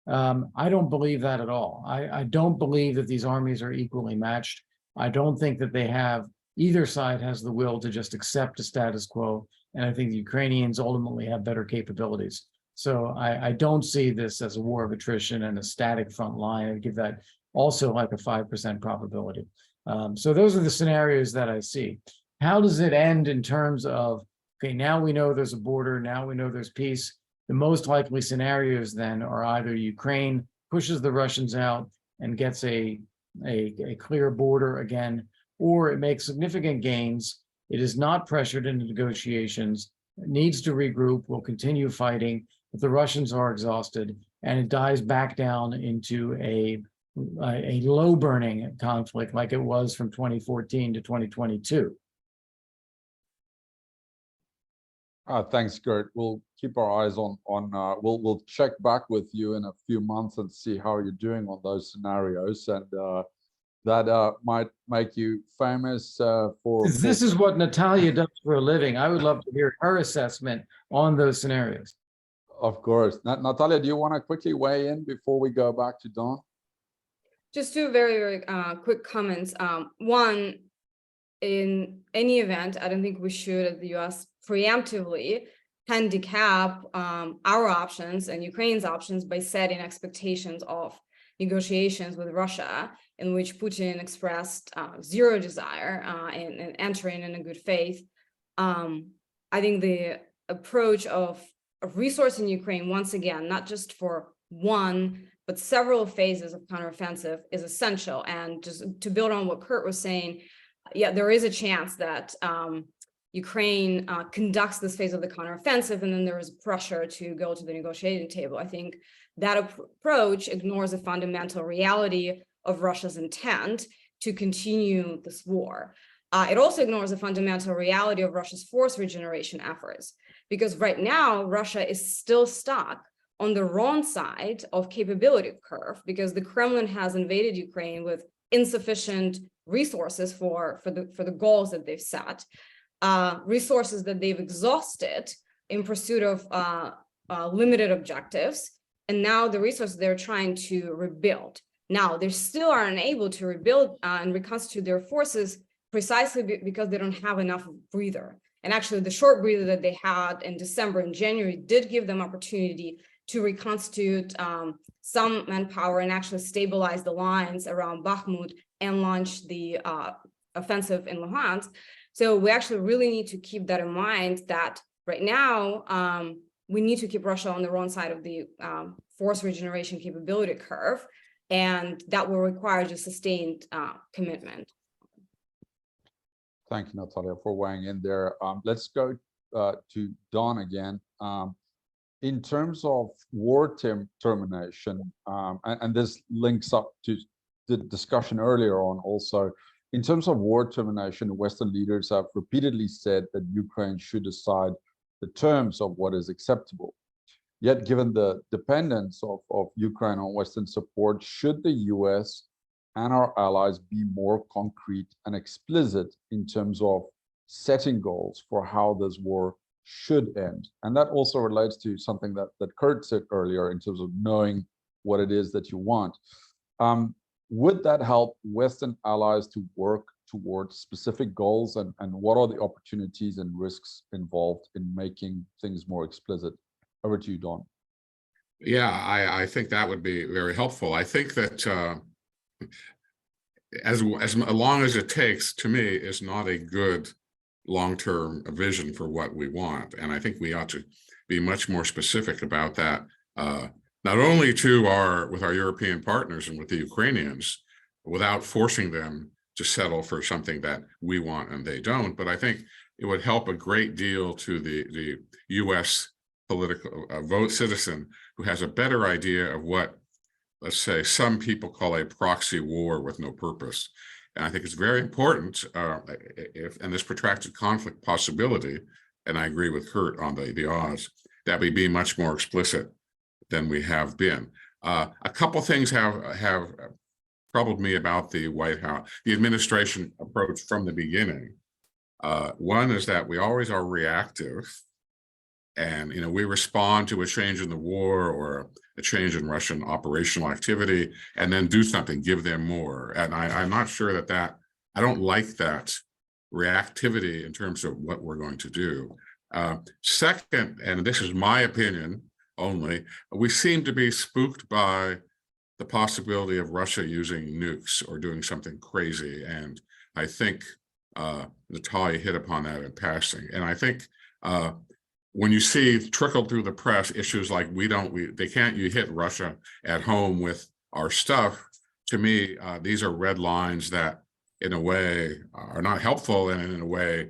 I don't believe that at all. I don't believe that these armies are equally matched. I don't think that either side has the will to just accept a status quo. And I think the Ukrainians ultimately have better capabilities. So I don't see this as a war of attrition and a static front line. I'd give that also like a 5% probability. So those are the scenarios that I see. How does it end in terms of, okay, now we know there's a border, now we know there's peace. The most likely scenarios then are either Ukraine pushes the Russians out and gets a clear border again, or it makes significant gains. It is not pressured into negotiations, it needs to regroup, will continue fighting, but the Russians are exhausted, and it dies back down into a low burning conflict like it was from 2014 to 2022. Thanks, Gert. We'll keep our eyes on we'll check back with you in a few months and see how you're doing on those scenarios, and that might make you famous for. This is what Nataliya does for a living. I would love to hear her assessment on those scenarios. Of course. Nataliya, do you want to quickly weigh in before we go back to Don? Just two very, very quick comments. One, in any event, I don't think we should, as the US, preemptively handicap our options and Ukraine's options by setting expectations of negotiations with Russia, in which Putin expressed zero desire in entering in a good faith. I think the approach of resourcing Ukraine, once again, not just for one, but several phases of counteroffensive is essential. And just to build on what Kurt was saying, yeah, there is a chance that Ukraine conducts this phase of the counteroffensive, and then there is pressure to go to the negotiating table. I think that approach ignores a fundamental reality of Russia's intent to continue this war. It also ignores a fundamental reality of Russia's force regeneration efforts, because right now, Russia is still stuck on the wrong side of capability curve, because the Kremlin has invaded Ukraine with insufficient resources for the goals that they've set, resources that they've exhausted in pursuit of limited objectives, and now the resources they're trying to rebuild. Now, they still are unable to rebuild and reconstitute their forces precisely because they don't have enough breather. And actually, the short breather that they had in December and January did give them opportunity to reconstitute some manpower and actually stabilize the lines around Bakhmut and launch the offensive in Luhansk. So we actually really need to keep that in mind, that right now, we need to keep Russia on the wrong side of the force regeneration capability curve, and that will require just sustained commitment. Thank you, Nataliya, for weighing in there. Let's go to Don again. In terms of war termination, and this links up to the discussion earlier on also, in terms of war termination, Western leaders have repeatedly said that Ukraine should decide the terms of what is acceptable. Yet, given the dependence of Ukraine on Western support, should the US and our allies be more concrete and explicit in terms of setting goals for how this war should end? And that also relates to something that Kurt said earlier in terms of knowing what it is that you want. Would that help Western allies to work towards specific goals, and what are the opportunities and risks involved in making things more explicit? Over to you, Don. Yeah, I think that would be very helpful. I think that as long as it takes, to me, is not a good long-term vision for what we want. And I think we ought to be much more specific about that, not only with our European partners and with the Ukrainians, without forcing them to settle for something that we want and they don't. But I think it would help a great deal to the US political vote citizen who has a better idea of what, let's say, some people call a proxy war with no purpose. And I think it's very important in this protracted conflict possibility, and I agree with Kurt on the odds, that we be much more explicit than we have been. A couple things have troubled me about the White House, the administration approach from the beginning. One is that we always are reactive, and we respond to a change in the war or a change in Russian operational activity, and then do something, give them more. And I'm not sure that I don't like that reactivity in terms of what we're going to do. Second, and this is my opinion, only. We seem to be spooked by the possibility of Russia using nukes or doing something crazy. And I think Nataliya hit upon that in passing. And I think when you see trickled through the press issues like they can't you hit Russia at home with our stuff, to me, these are red lines that in a way are not helpful, and in a way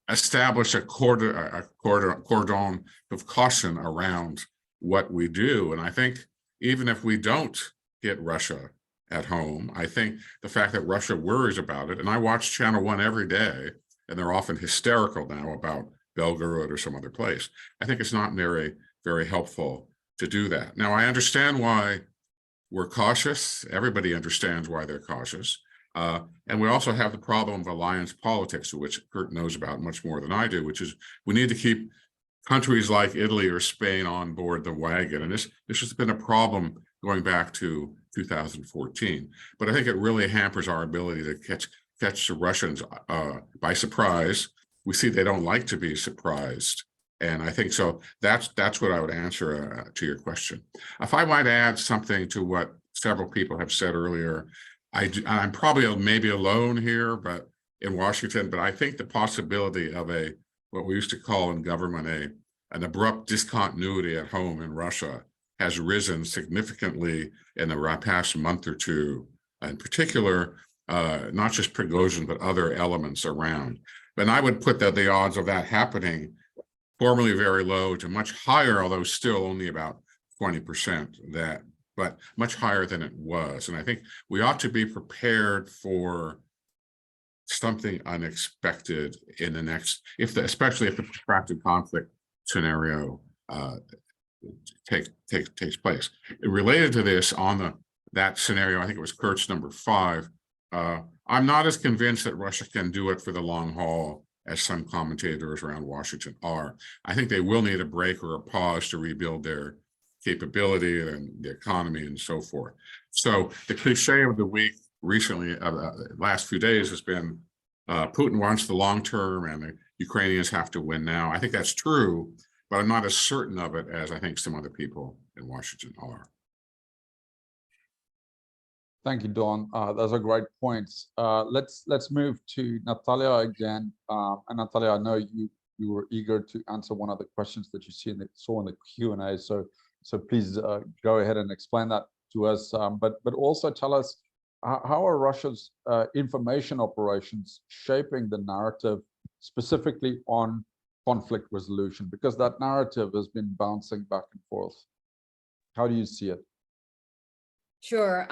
establish a cordon of caution around what we do. And I think even if we don't hit Russia at home, I think the fact that Russia worries about it, and I watch Channel 1 every day, and they're often hysterical now about Belgorod or some other place. I think it's not very, very helpful to do that. Now, I understand why we're cautious. Everybody understands why they're cautious. And we also have the problem of alliance politics, which Kurt knows about much more than I do, which is we need to keep countries like Italy or Spain on board the wagon. And this has been a problem going back to 2014. But I think it really hampers our ability to catch the Russians by surprise. We see they don't like to be surprised. And I think so that's what I would answer to your question. If I might add something to what several people have said earlier, I'm probably maybe alone here, but in Washington, but I think the possibility of what we used to call in government an abrupt discontinuity at home in Russia has risen significantly in the past month or two, in particular, not just Prigozhin, but other elements around. And I would put that the odds of that happening formerly very low to much higher, although still only about 20%, but much higher than it was. And I think we ought to be prepared for something unexpected in the next, especially if the protracted conflict scenario takes place. Related to this, on that scenario, I think it was Kurt's number 5. I'm not as convinced that Russia can do it for the long haul as some commentators around Washington are. I think they will need a break or a pause to rebuild their capability and the economy and so forth. So the cliche of the week recently, last few days, has been Putin wants the long term and the Ukrainians have to win now. I think that's true, but I'm not as certain of it as I think some other people in Washington are. Thank you, Don. Those are great points. Let's move to Nataliya again. And Nataliya, I know you were eager to answer one of the questions that you saw in the Q&A. So please go ahead and explain that to us. But also tell us how are Russia's information operations shaping the narrative specifically on conflict resolution? Because that narrative has been bouncing back and forth. How do you see it? Sure.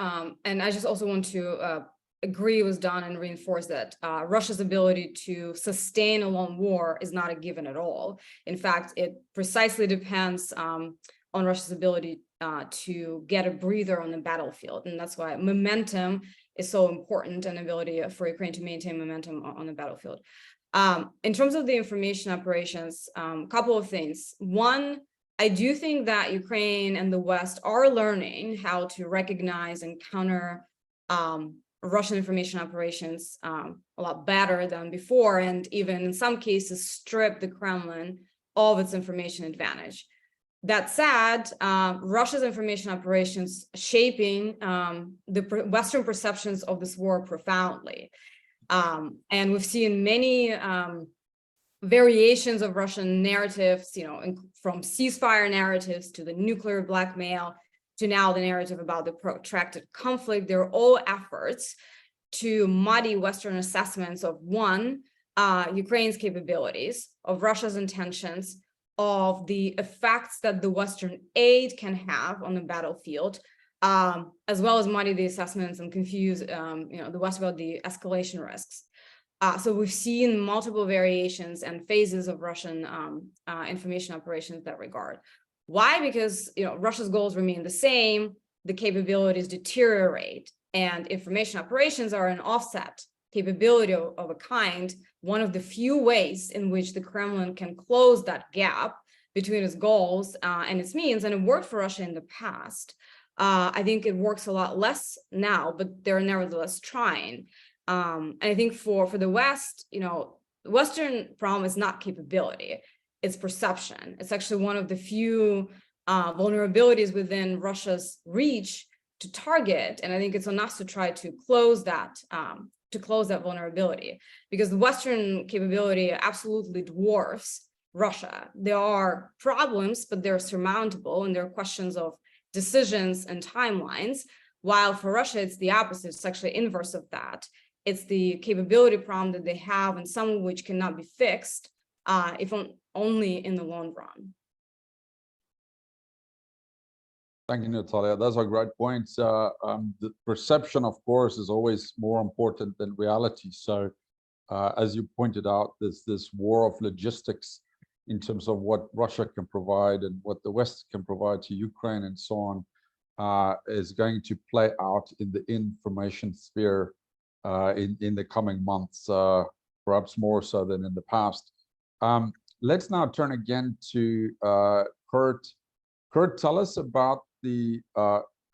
And I just also want to agree with Don and reinforce that Russia's ability to sustain a long war is not a given at all. In fact, it precisely depends on Russia's ability to get a breather on the battlefield. And that's why momentum is so important, and ability for Ukraine to maintain momentum on the battlefield. In terms of the information operations, a couple of things. One, I do think that Ukraine and the West are learning how to recognize and counter Russian information operations a lot better than before, and even in some cases strip the Kremlin of its information advantage. That said, Russia's information operations shaping the Western perceptions of this war profoundly. And we've seen many variations of Russian narratives, from ceasefire narratives to the nuclear blackmail to now the narrative about the protracted conflict. They're all efforts to muddy Western assessments of Ukraine's capabilities, of Russia's intentions, of the effects that the Western aid can have on the battlefield, as well as muddy the assessments and confuse the West about the escalation risks. So we've seen multiple variations and phases of Russian information operations in that regard. Why? Because Russia's goals remain the same, the capabilities deteriorate, and information operations are an offset capability of a kind, one of the few ways in which the Kremlin can close that gap between its goals and its means. And it worked for Russia in the past. I think it works a lot less now, but they're nevertheless trying. And I think for the West, the Western problem is not capability. its perception. It's actually one of the few vulnerabilities within Russia's reach to target. And I think it's on us to try to close that vulnerability, because the Western capability absolutely dwarfs Russia. There are problems, but they're surmountable, and there are questions of decisions and timelines. While for Russia, it's the opposite. It's actually inverse of that. It's the capability problem that they have, and some of which cannot be fixed, if only in the long run. Thank you, Nataliya. Those are great points. The perception, of course, is always more important than reality. So, as you pointed out, there's this war of logistics in terms of what Russia can provide and what the West can provide to Ukraine and so on, is going to play out in the information sphere in the coming months, perhaps more so than in the past. Let's now turn again to Kurt. Kurt, tell us about the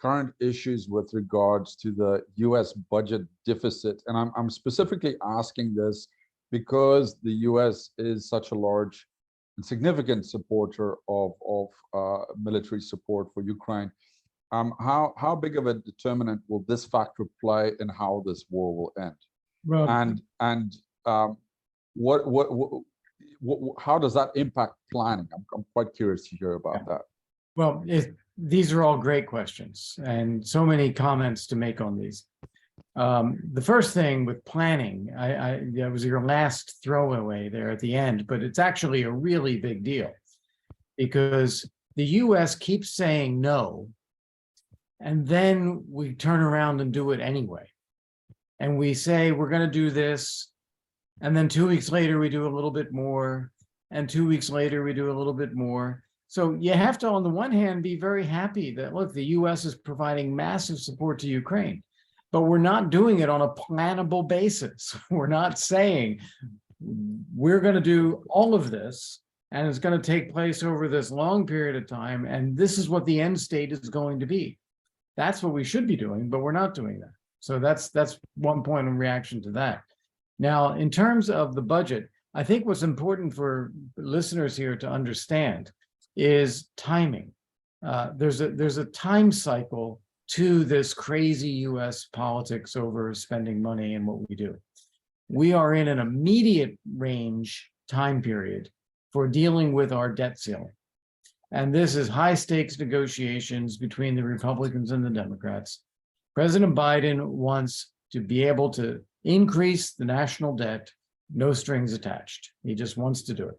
current issues with regards to the U.S. budget deficit. And I'm specifically asking this because the U.S. is such a large and significant supporter of military support for Ukraine. How big of a determinant will this factor play in how this war will end? Well, how does that impact planning? I'm quite curious to hear about that. Well, these are all great questions and so many comments to make on these. The first thing with planning, that was your last throwaway there at the end, but it's actually a really big deal because the US keeps saying no, and then we turn around and do it anyway. And we say, we're going to do this. And then 2 weeks later, we do a little bit more. And 2 weeks later, we do a little bit more. So you have to, on the one hand, be very happy that, look, the US is providing massive support to Ukraine, but we're not doing it on a plannable basis. We're not saying we're going to do all of this and it's going to take place over this long period of time. And this is what the end state is going to be. That's what we should be doing, but we're not doing that. So that's one point in reaction to that. Now, in terms of the budget, I think what's important for listeners here to understand is timing. There's a time cycle to this crazy US politics over spending money and what we do. We are in an immediate range time period for dealing with our debt ceiling. And this is high stakes negotiations between the Republicans and the Democrats. President Biden wants to be able to increase the national debt, no strings attached. He just wants to do it.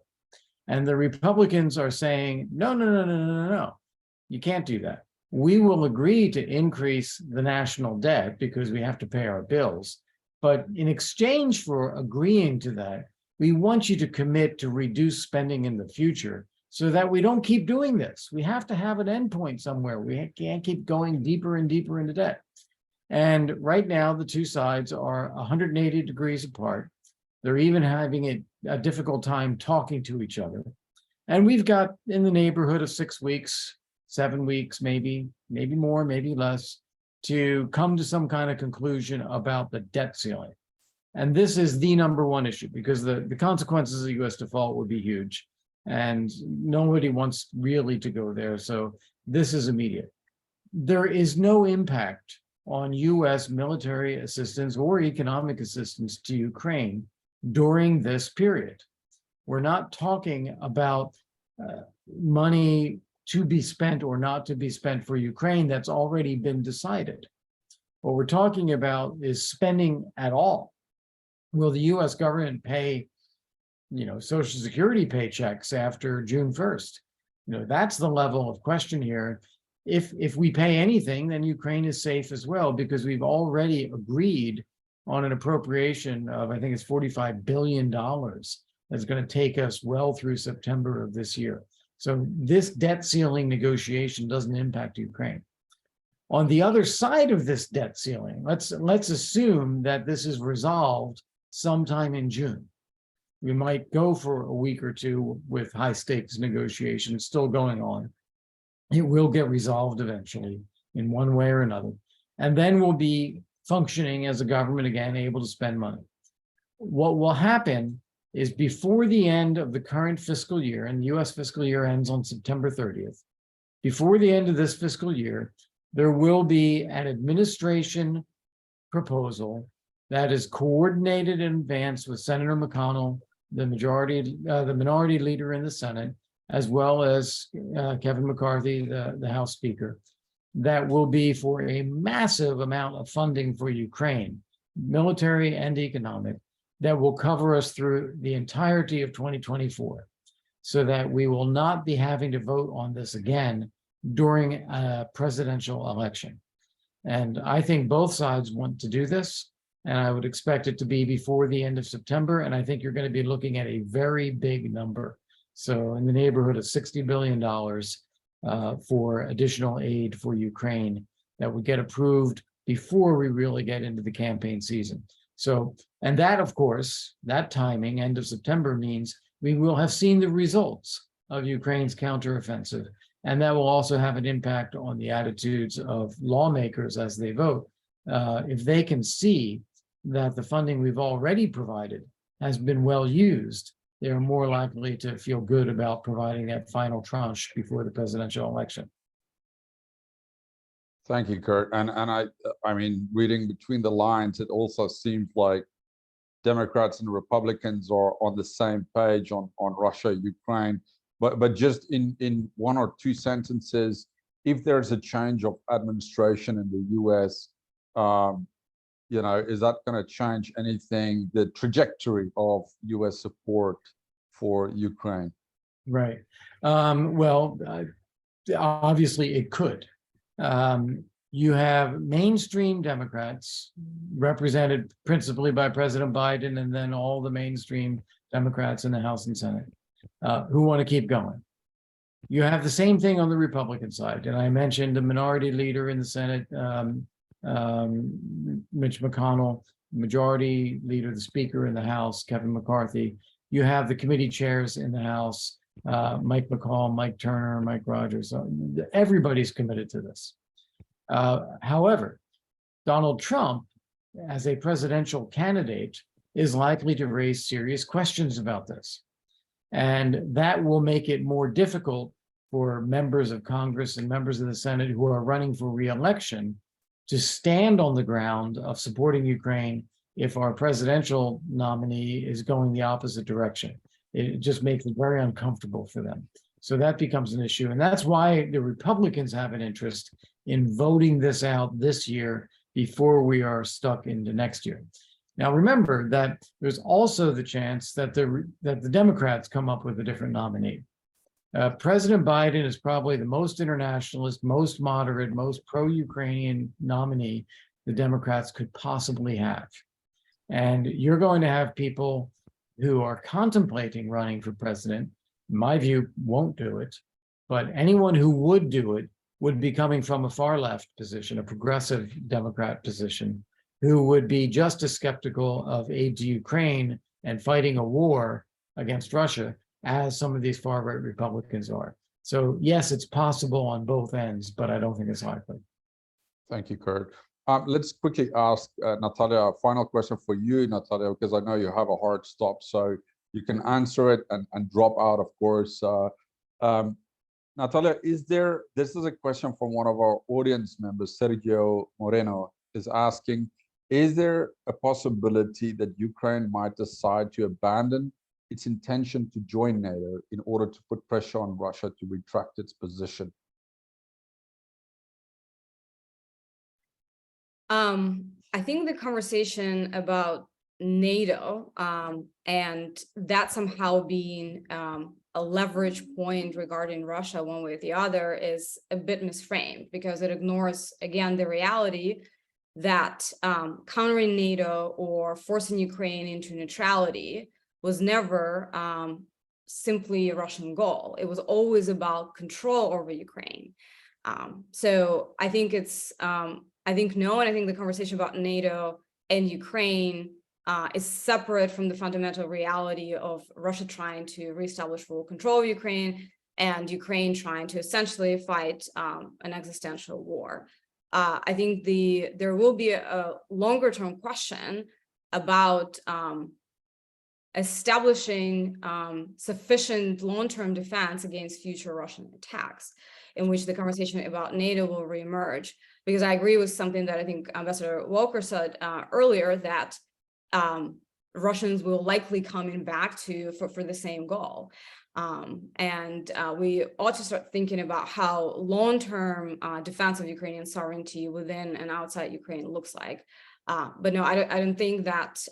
And the Republicans are saying, no, you can't do that. We will agree to increase the national debt because we have to pay our bills. But in exchange for agreeing to that, we want you to commit to reduce spending in the future so that we don't keep doing this. We have to have an endpoint somewhere. We can't keep going deeper and deeper into debt. And right now, the two sides are 180 degrees apart. They're even having a difficult time talking to each other. And we've got in the neighborhood of 6 weeks, 7 weeks, maybe more, maybe less, to come to some kind of conclusion about the debt ceiling. And this is the number one issue because the consequences of US default would be huge. And nobody wants really to go there. So this is immediate. There is no impact on US military assistance or economic assistance to Ukraine during this period. We're not talking about money to be spent or not to be spent for Ukraine that's already been decided. What we're talking about is spending at all. Will the US government pay, Social Security paychecks after June 1st? That's the level of question here. If we pay anything, then Ukraine is safe as well, because we've already agreed on an appropriation of, I think it's $45 billion that's going to take us well through September of this year. So this debt ceiling negotiation doesn't impact Ukraine. On the other side of this debt ceiling, let's assume that this is resolved sometime in June. We might go for a week or two with high stakes negotiations still going on. It will get resolved eventually in one way or another. And then we'll be functioning as a government again, able to spend money. What will happen is before the end of the current fiscal year, and the US fiscal year ends on September 30th, before the end of this fiscal year, there will be an administration proposal that is coordinated in advance with Senator McConnell, the minority leader in the Senate, as well as Kevin McCarthy, the House Speaker, that will be for a massive amount of funding for Ukraine, military and economic, that will cover us through the entirety of 2024, so that we will not be having to vote on this again during a presidential election. And I think both sides want to do this, and I would expect it to be before the end of September, and I think you're going to be looking at a very big number. So in the neighborhood of $60 billion for additional aid for Ukraine that would get approved before we really get into the campaign season. So, and that, of course, that timing, end of September, means we will have seen the results of Ukraine's counteroffensive. And that will also have an impact on the attitudes of lawmakers as they vote. If they can see that the funding we've already provided has been well used, they are more likely to feel good about providing that final tranche before the presidential election. Thank you, Kurt. And I mean, reading between the lines, it also seems like Democrats and Republicans are on the same page on Russia, Ukraine. But just in one or two sentences, if there's a change of administration in the US, you know, is that going to change anything, the trajectory of US support for Ukraine? Right. Well, obviously it could. You have mainstream Democrats represented principally by President Biden, and then all the mainstream Democrats in the House and Senate who want to keep going. You have the same thing on the Republican side. And I mentioned the minority leader in the Senate, Mitch McConnell, majority leader, the Speaker in the House, Kevin McCarthy. You have the committee chairs in the House, Mike McCall, Mike Turner, Mike Rogers. Everybody's committed to this. However, Donald Trump, as a presidential candidate, is likely to raise serious questions about this. And that will make it more difficult for members of Congress and members of the Senate who are running for re-election to stand on the ground of supporting Ukraine if our presidential nominee is going the opposite direction. It just makes it very uncomfortable for them. So that becomes an issue. And that's why the Republicans have an interest in voting this out this year before we are stuck into next year. Now, remember that there's also the chance that the Democrats come up with a different nominee. President Biden is probably the most internationalist, most moderate, most pro-Ukrainian nominee the Democrats could possibly have. And you're going to have people who are contemplating running for president, in my view, won't do it. But anyone who would do it would be coming from a far left position, a progressive Democrat position, who would be just as skeptical of aid to Ukraine and fighting a war against Russia as some of these far-right Republicans are. So yes, it's possible on both ends, but I don't think it's likely. Thank you, Kurt. Let's quickly ask Nataliya a final question for you, Nataliya, because I know you have a hard stop, so you can answer it and drop out, of course. Nataliya, this is a question from one of our audience members, Sergio Moreno, is asking, is there a possibility that Ukraine might decide to abandon its intention to join NATO in order to put pressure on Russia to retract its position? I think the conversation about NATO and that somehow being a leverage point regarding Russia one way or the other is a bit misframed, because it ignores, again, the reality that countering NATO or forcing Ukraine into neutrality was never simply a Russian goal. It was always about control over Ukraine. So I think I think the conversation about NATO and Ukraine is separate from the fundamental reality of Russia trying to reestablish full control of Ukraine and Ukraine trying to essentially fight an existential war. I think there will be a longer term question about establishing sufficient long-term defense against future Russian attacks, in which the conversation about NATO will reemerge. Because I agree with something that I think Ambassador Volker said earlier, that Russians will likely coming back to for the same goal. We ought to start thinking about how long-term defense of Ukrainian sovereignty within and outside Ukraine looks like. But no, I don't think that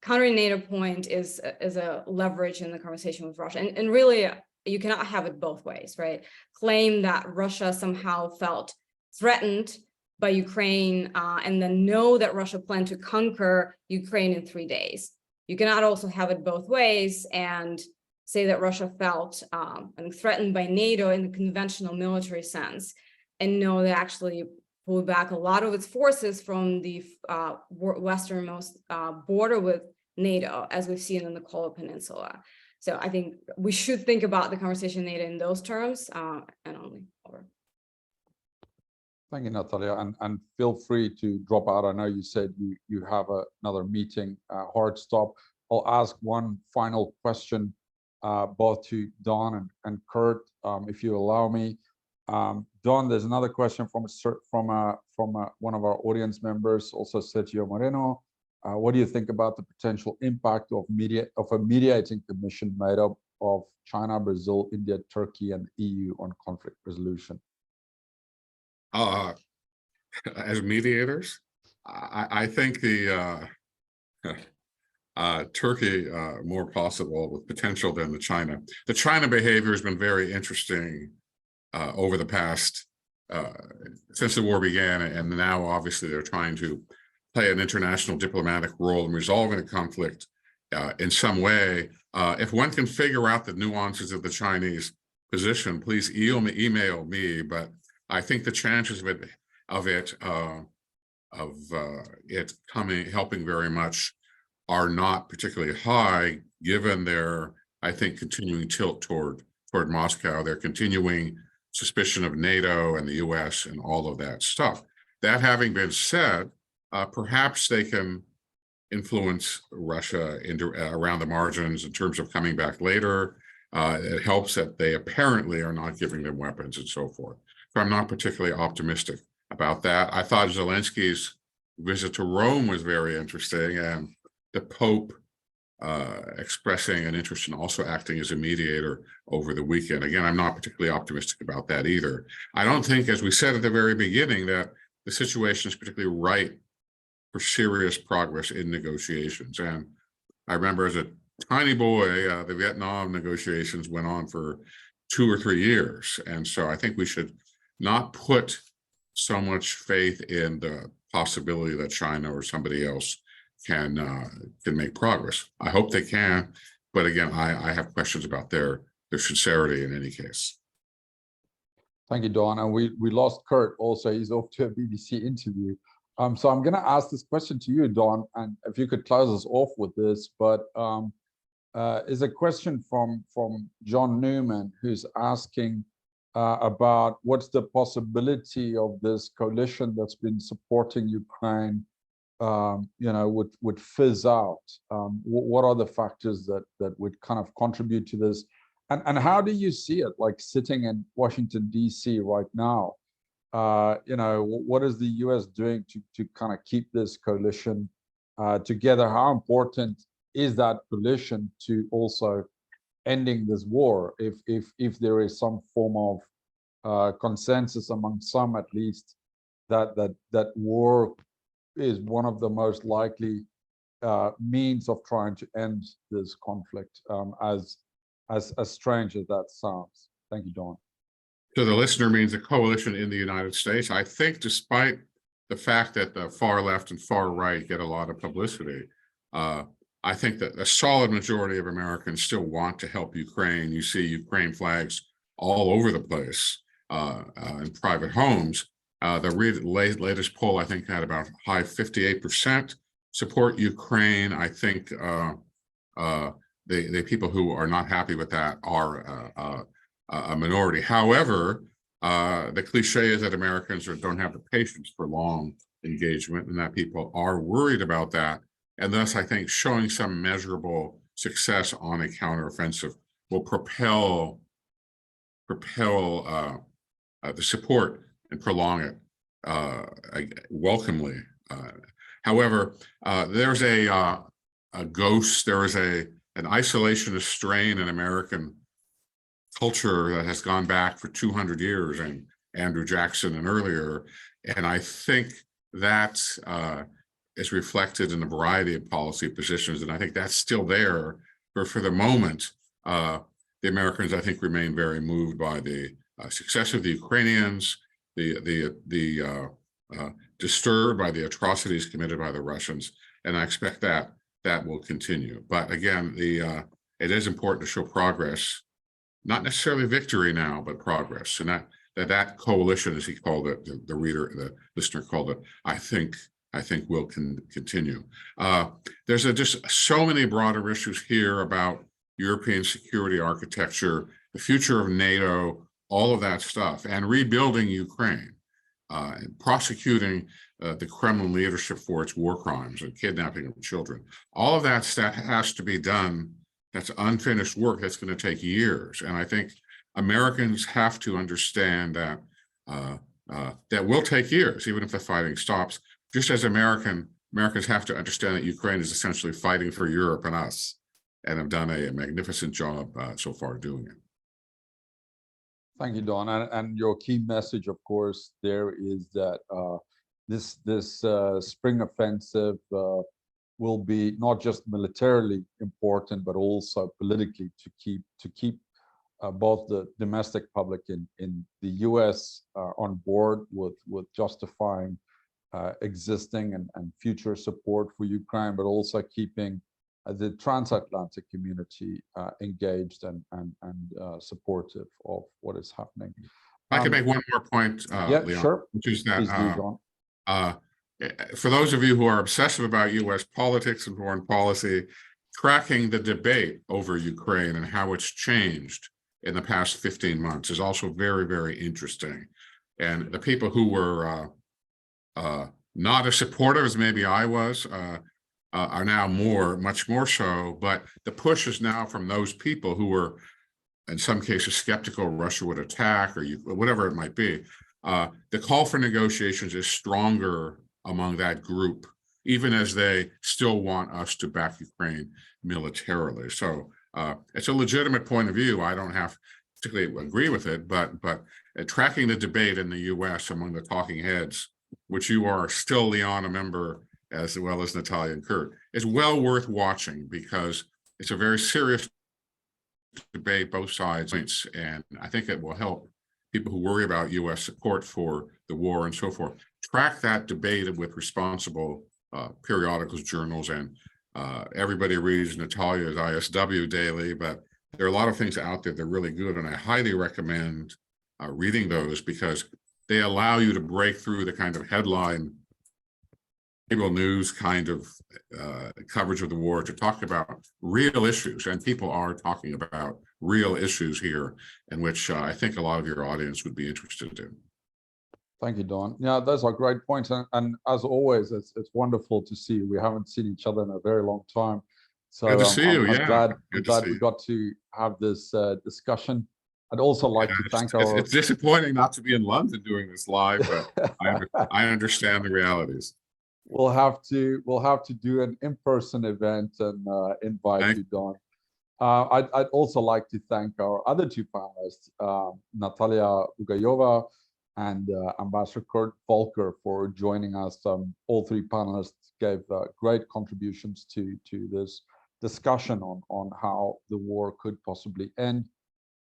countering NATO point is a leverage in the conversation with Russia. And really, you cannot have it both ways, right? Claim that Russia somehow felt threatened by Ukraine and then know that Russia planned to conquer Ukraine in 3 days. You cannot also have it both ways and say that Russia felt threatened by NATO in the conventional military sense, and know that actually pulled back a lot of its forces from the westernmost border with NATO, as we've seen in the Kola Peninsula. So I think we should think about the conversation NATO in those terms, and only over. Thank you, Nataliya, and feel free to drop out. I know you said you have another meeting, hard stop. I'll ask one final question, both to Don and Kurt, if you allow me. Don, there's another question from one of our audience members, also Sergio Moreno. What do you think about the potential impact of a mediating commission made up of China, Brazil, India, Turkey, and EU on conflict resolution? As mediators, I think the Turkey more possible with potential than the China. The China behavior has been very interesting over the past, since the war began, and now obviously they're trying to play an international diplomatic role in resolving a conflict in some way. If one can figure out the nuances of the Chinese position, please email me, but I think the chances of it helping very much are not particularly high, given their, I think, continuing tilt toward Moscow, their continuing suspicion of NATO and the US and all of that stuff. That having been said, perhaps they can influence Russia around the margins in terms of coming back later. It helps that they apparently are not giving them weapons and so forth. So I'm not particularly optimistic about that. I thought Zelensky's visit to Rome was very interesting, and the Pope expressing an interest in also acting as a mediator over the weekend. Again, I'm not particularly optimistic about that either. I don't think, as we said at the very beginning, that the situation is particularly ripe for serious progress in negotiations. And I remember as a tiny boy, the Vietnam negotiations went on for 2 or 3 years. And so I think we should not put so much faith in the possibility that China or somebody else can make progress. I hope they can, but again, I have questions about their sincerity in any case. Thank you, Don. And we lost Kurt also. He's off to a BBC interview. So I'm going to ask this question to you, Don, and if you could close us off with this, but is a question from John Newman, who's asking about what's the possibility of this coalition that's been supporting Ukraine, would fizz out. What are the factors that would kind of contribute to this? And how do you see it, like sitting in Washington, D.C. right now? What is the U.S. doing to kind of keep this coalition together? How important is that coalition to also ending this war, if there is some form of consensus among some, at least, that war is one of the most likely means of trying to end this conflict, as strange as that sounds. Thank you, Don. So the listener means a coalition in the United States. I think, despite the fact that the far left and far right get a lot of publicity, I think that a solid majority of Americans still want to help Ukraine. You see Ukraine flags all over the place in private homes. The latest poll, I think, had about high 58% support Ukraine. I think the people who are not happy with that are a minority. However, the cliche is that Americans don't have the patience for long engagement, and that people are worried about that. And thus, I think showing some measurable success on a counteroffensive will propel the support and prolong it welcomely. However, there's a ghost, there is an isolationist strain in American culture that has gone back for 200 years, and Andrew Jackson and earlier, and I think that is reflected in a variety of policy positions, and I think that's still there. But for the moment, the Americans, I think, remain very moved by the success of the Ukrainians, disturbed by the atrocities committed by the Russians, and I expect that will continue. But again, it is important to show progress, not necessarily victory now, but progress, and that coalition, as he called it, the listener called it, I think will continue. There's just so many broader issues here about European security architecture, the future of NATO, all of that stuff, and rebuilding Ukraine, and prosecuting the Kremlin leadership for its war crimes and kidnapping of children. All of that stuff has to be done. That's unfinished work that's going to take years. And I think Americans have to understand that that will take years, even if the fighting stops, just as Americans have to understand that Ukraine is essentially fighting for Europe and us, and have done a magnificent job so far doing it. Thank you, Don. And your key message, of course, there is that this spring offensive will be not just militarily important, but also politically to keep both the domestic public in the U.S. on board with justifying existing and future support for Ukraine, but also keeping the transatlantic community engaged and supportive of what is happening. I can make one more point, yeah, Leon, sure. which is that Please do, Don. For those of you who are obsessive about U.S. politics and foreign policy, tracking the debate over Ukraine and how it's changed in the past 15 months is also very, very interesting. And the people who were not as supportive as maybe I was are now much more so. But the push is now from those people who were, in some cases, skeptical Russia would attack or whatever it might be. The call for negotiations is stronger among that group, even as they still want us to back Ukraine militarily. So it's a legitimate point of view. I don't have to particularly agree with it, but tracking the debate in the U.S. among the talking heads, which you are still, Leon, a member, as well as Nataliya and Kurt, is well worth watching, because it's a very serious debate, both sides, and I think it will help people who worry about U.S. support for the war and so forth track that debate with responsible periodicals, journals, and everybody reads Nataliya's ISW daily, but there are a lot of things out there that are really good, and I highly recommend reading those, because they allow you to break through the kind of headline cable news kind of coverage of the war to talk about real issues, and people are talking about real issues here, in which I think a lot of your audience would be interested in. Thank you, Don. Yeah, those are great points, and as always, it's wonderful to see you. We haven't seen each other in a very long time, so good to see you. I'm glad we got to have this discussion. I'd also like to thank our. It's disappointing not to be in London doing this live, but I understand the realities. We'll have to do an in-person event and invite you, Don. I'd also like to thank our other two panelists, Nataliya Bugayova and Ambassador Kurt Volker, for joining us. All three panelists gave great contributions to this discussion on how the war could possibly end.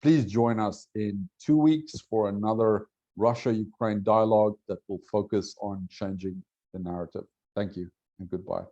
Please join us in 2 weeks for another Russia-Ukraine dialogue that will focus on changing the narrative. Thank you and goodbye.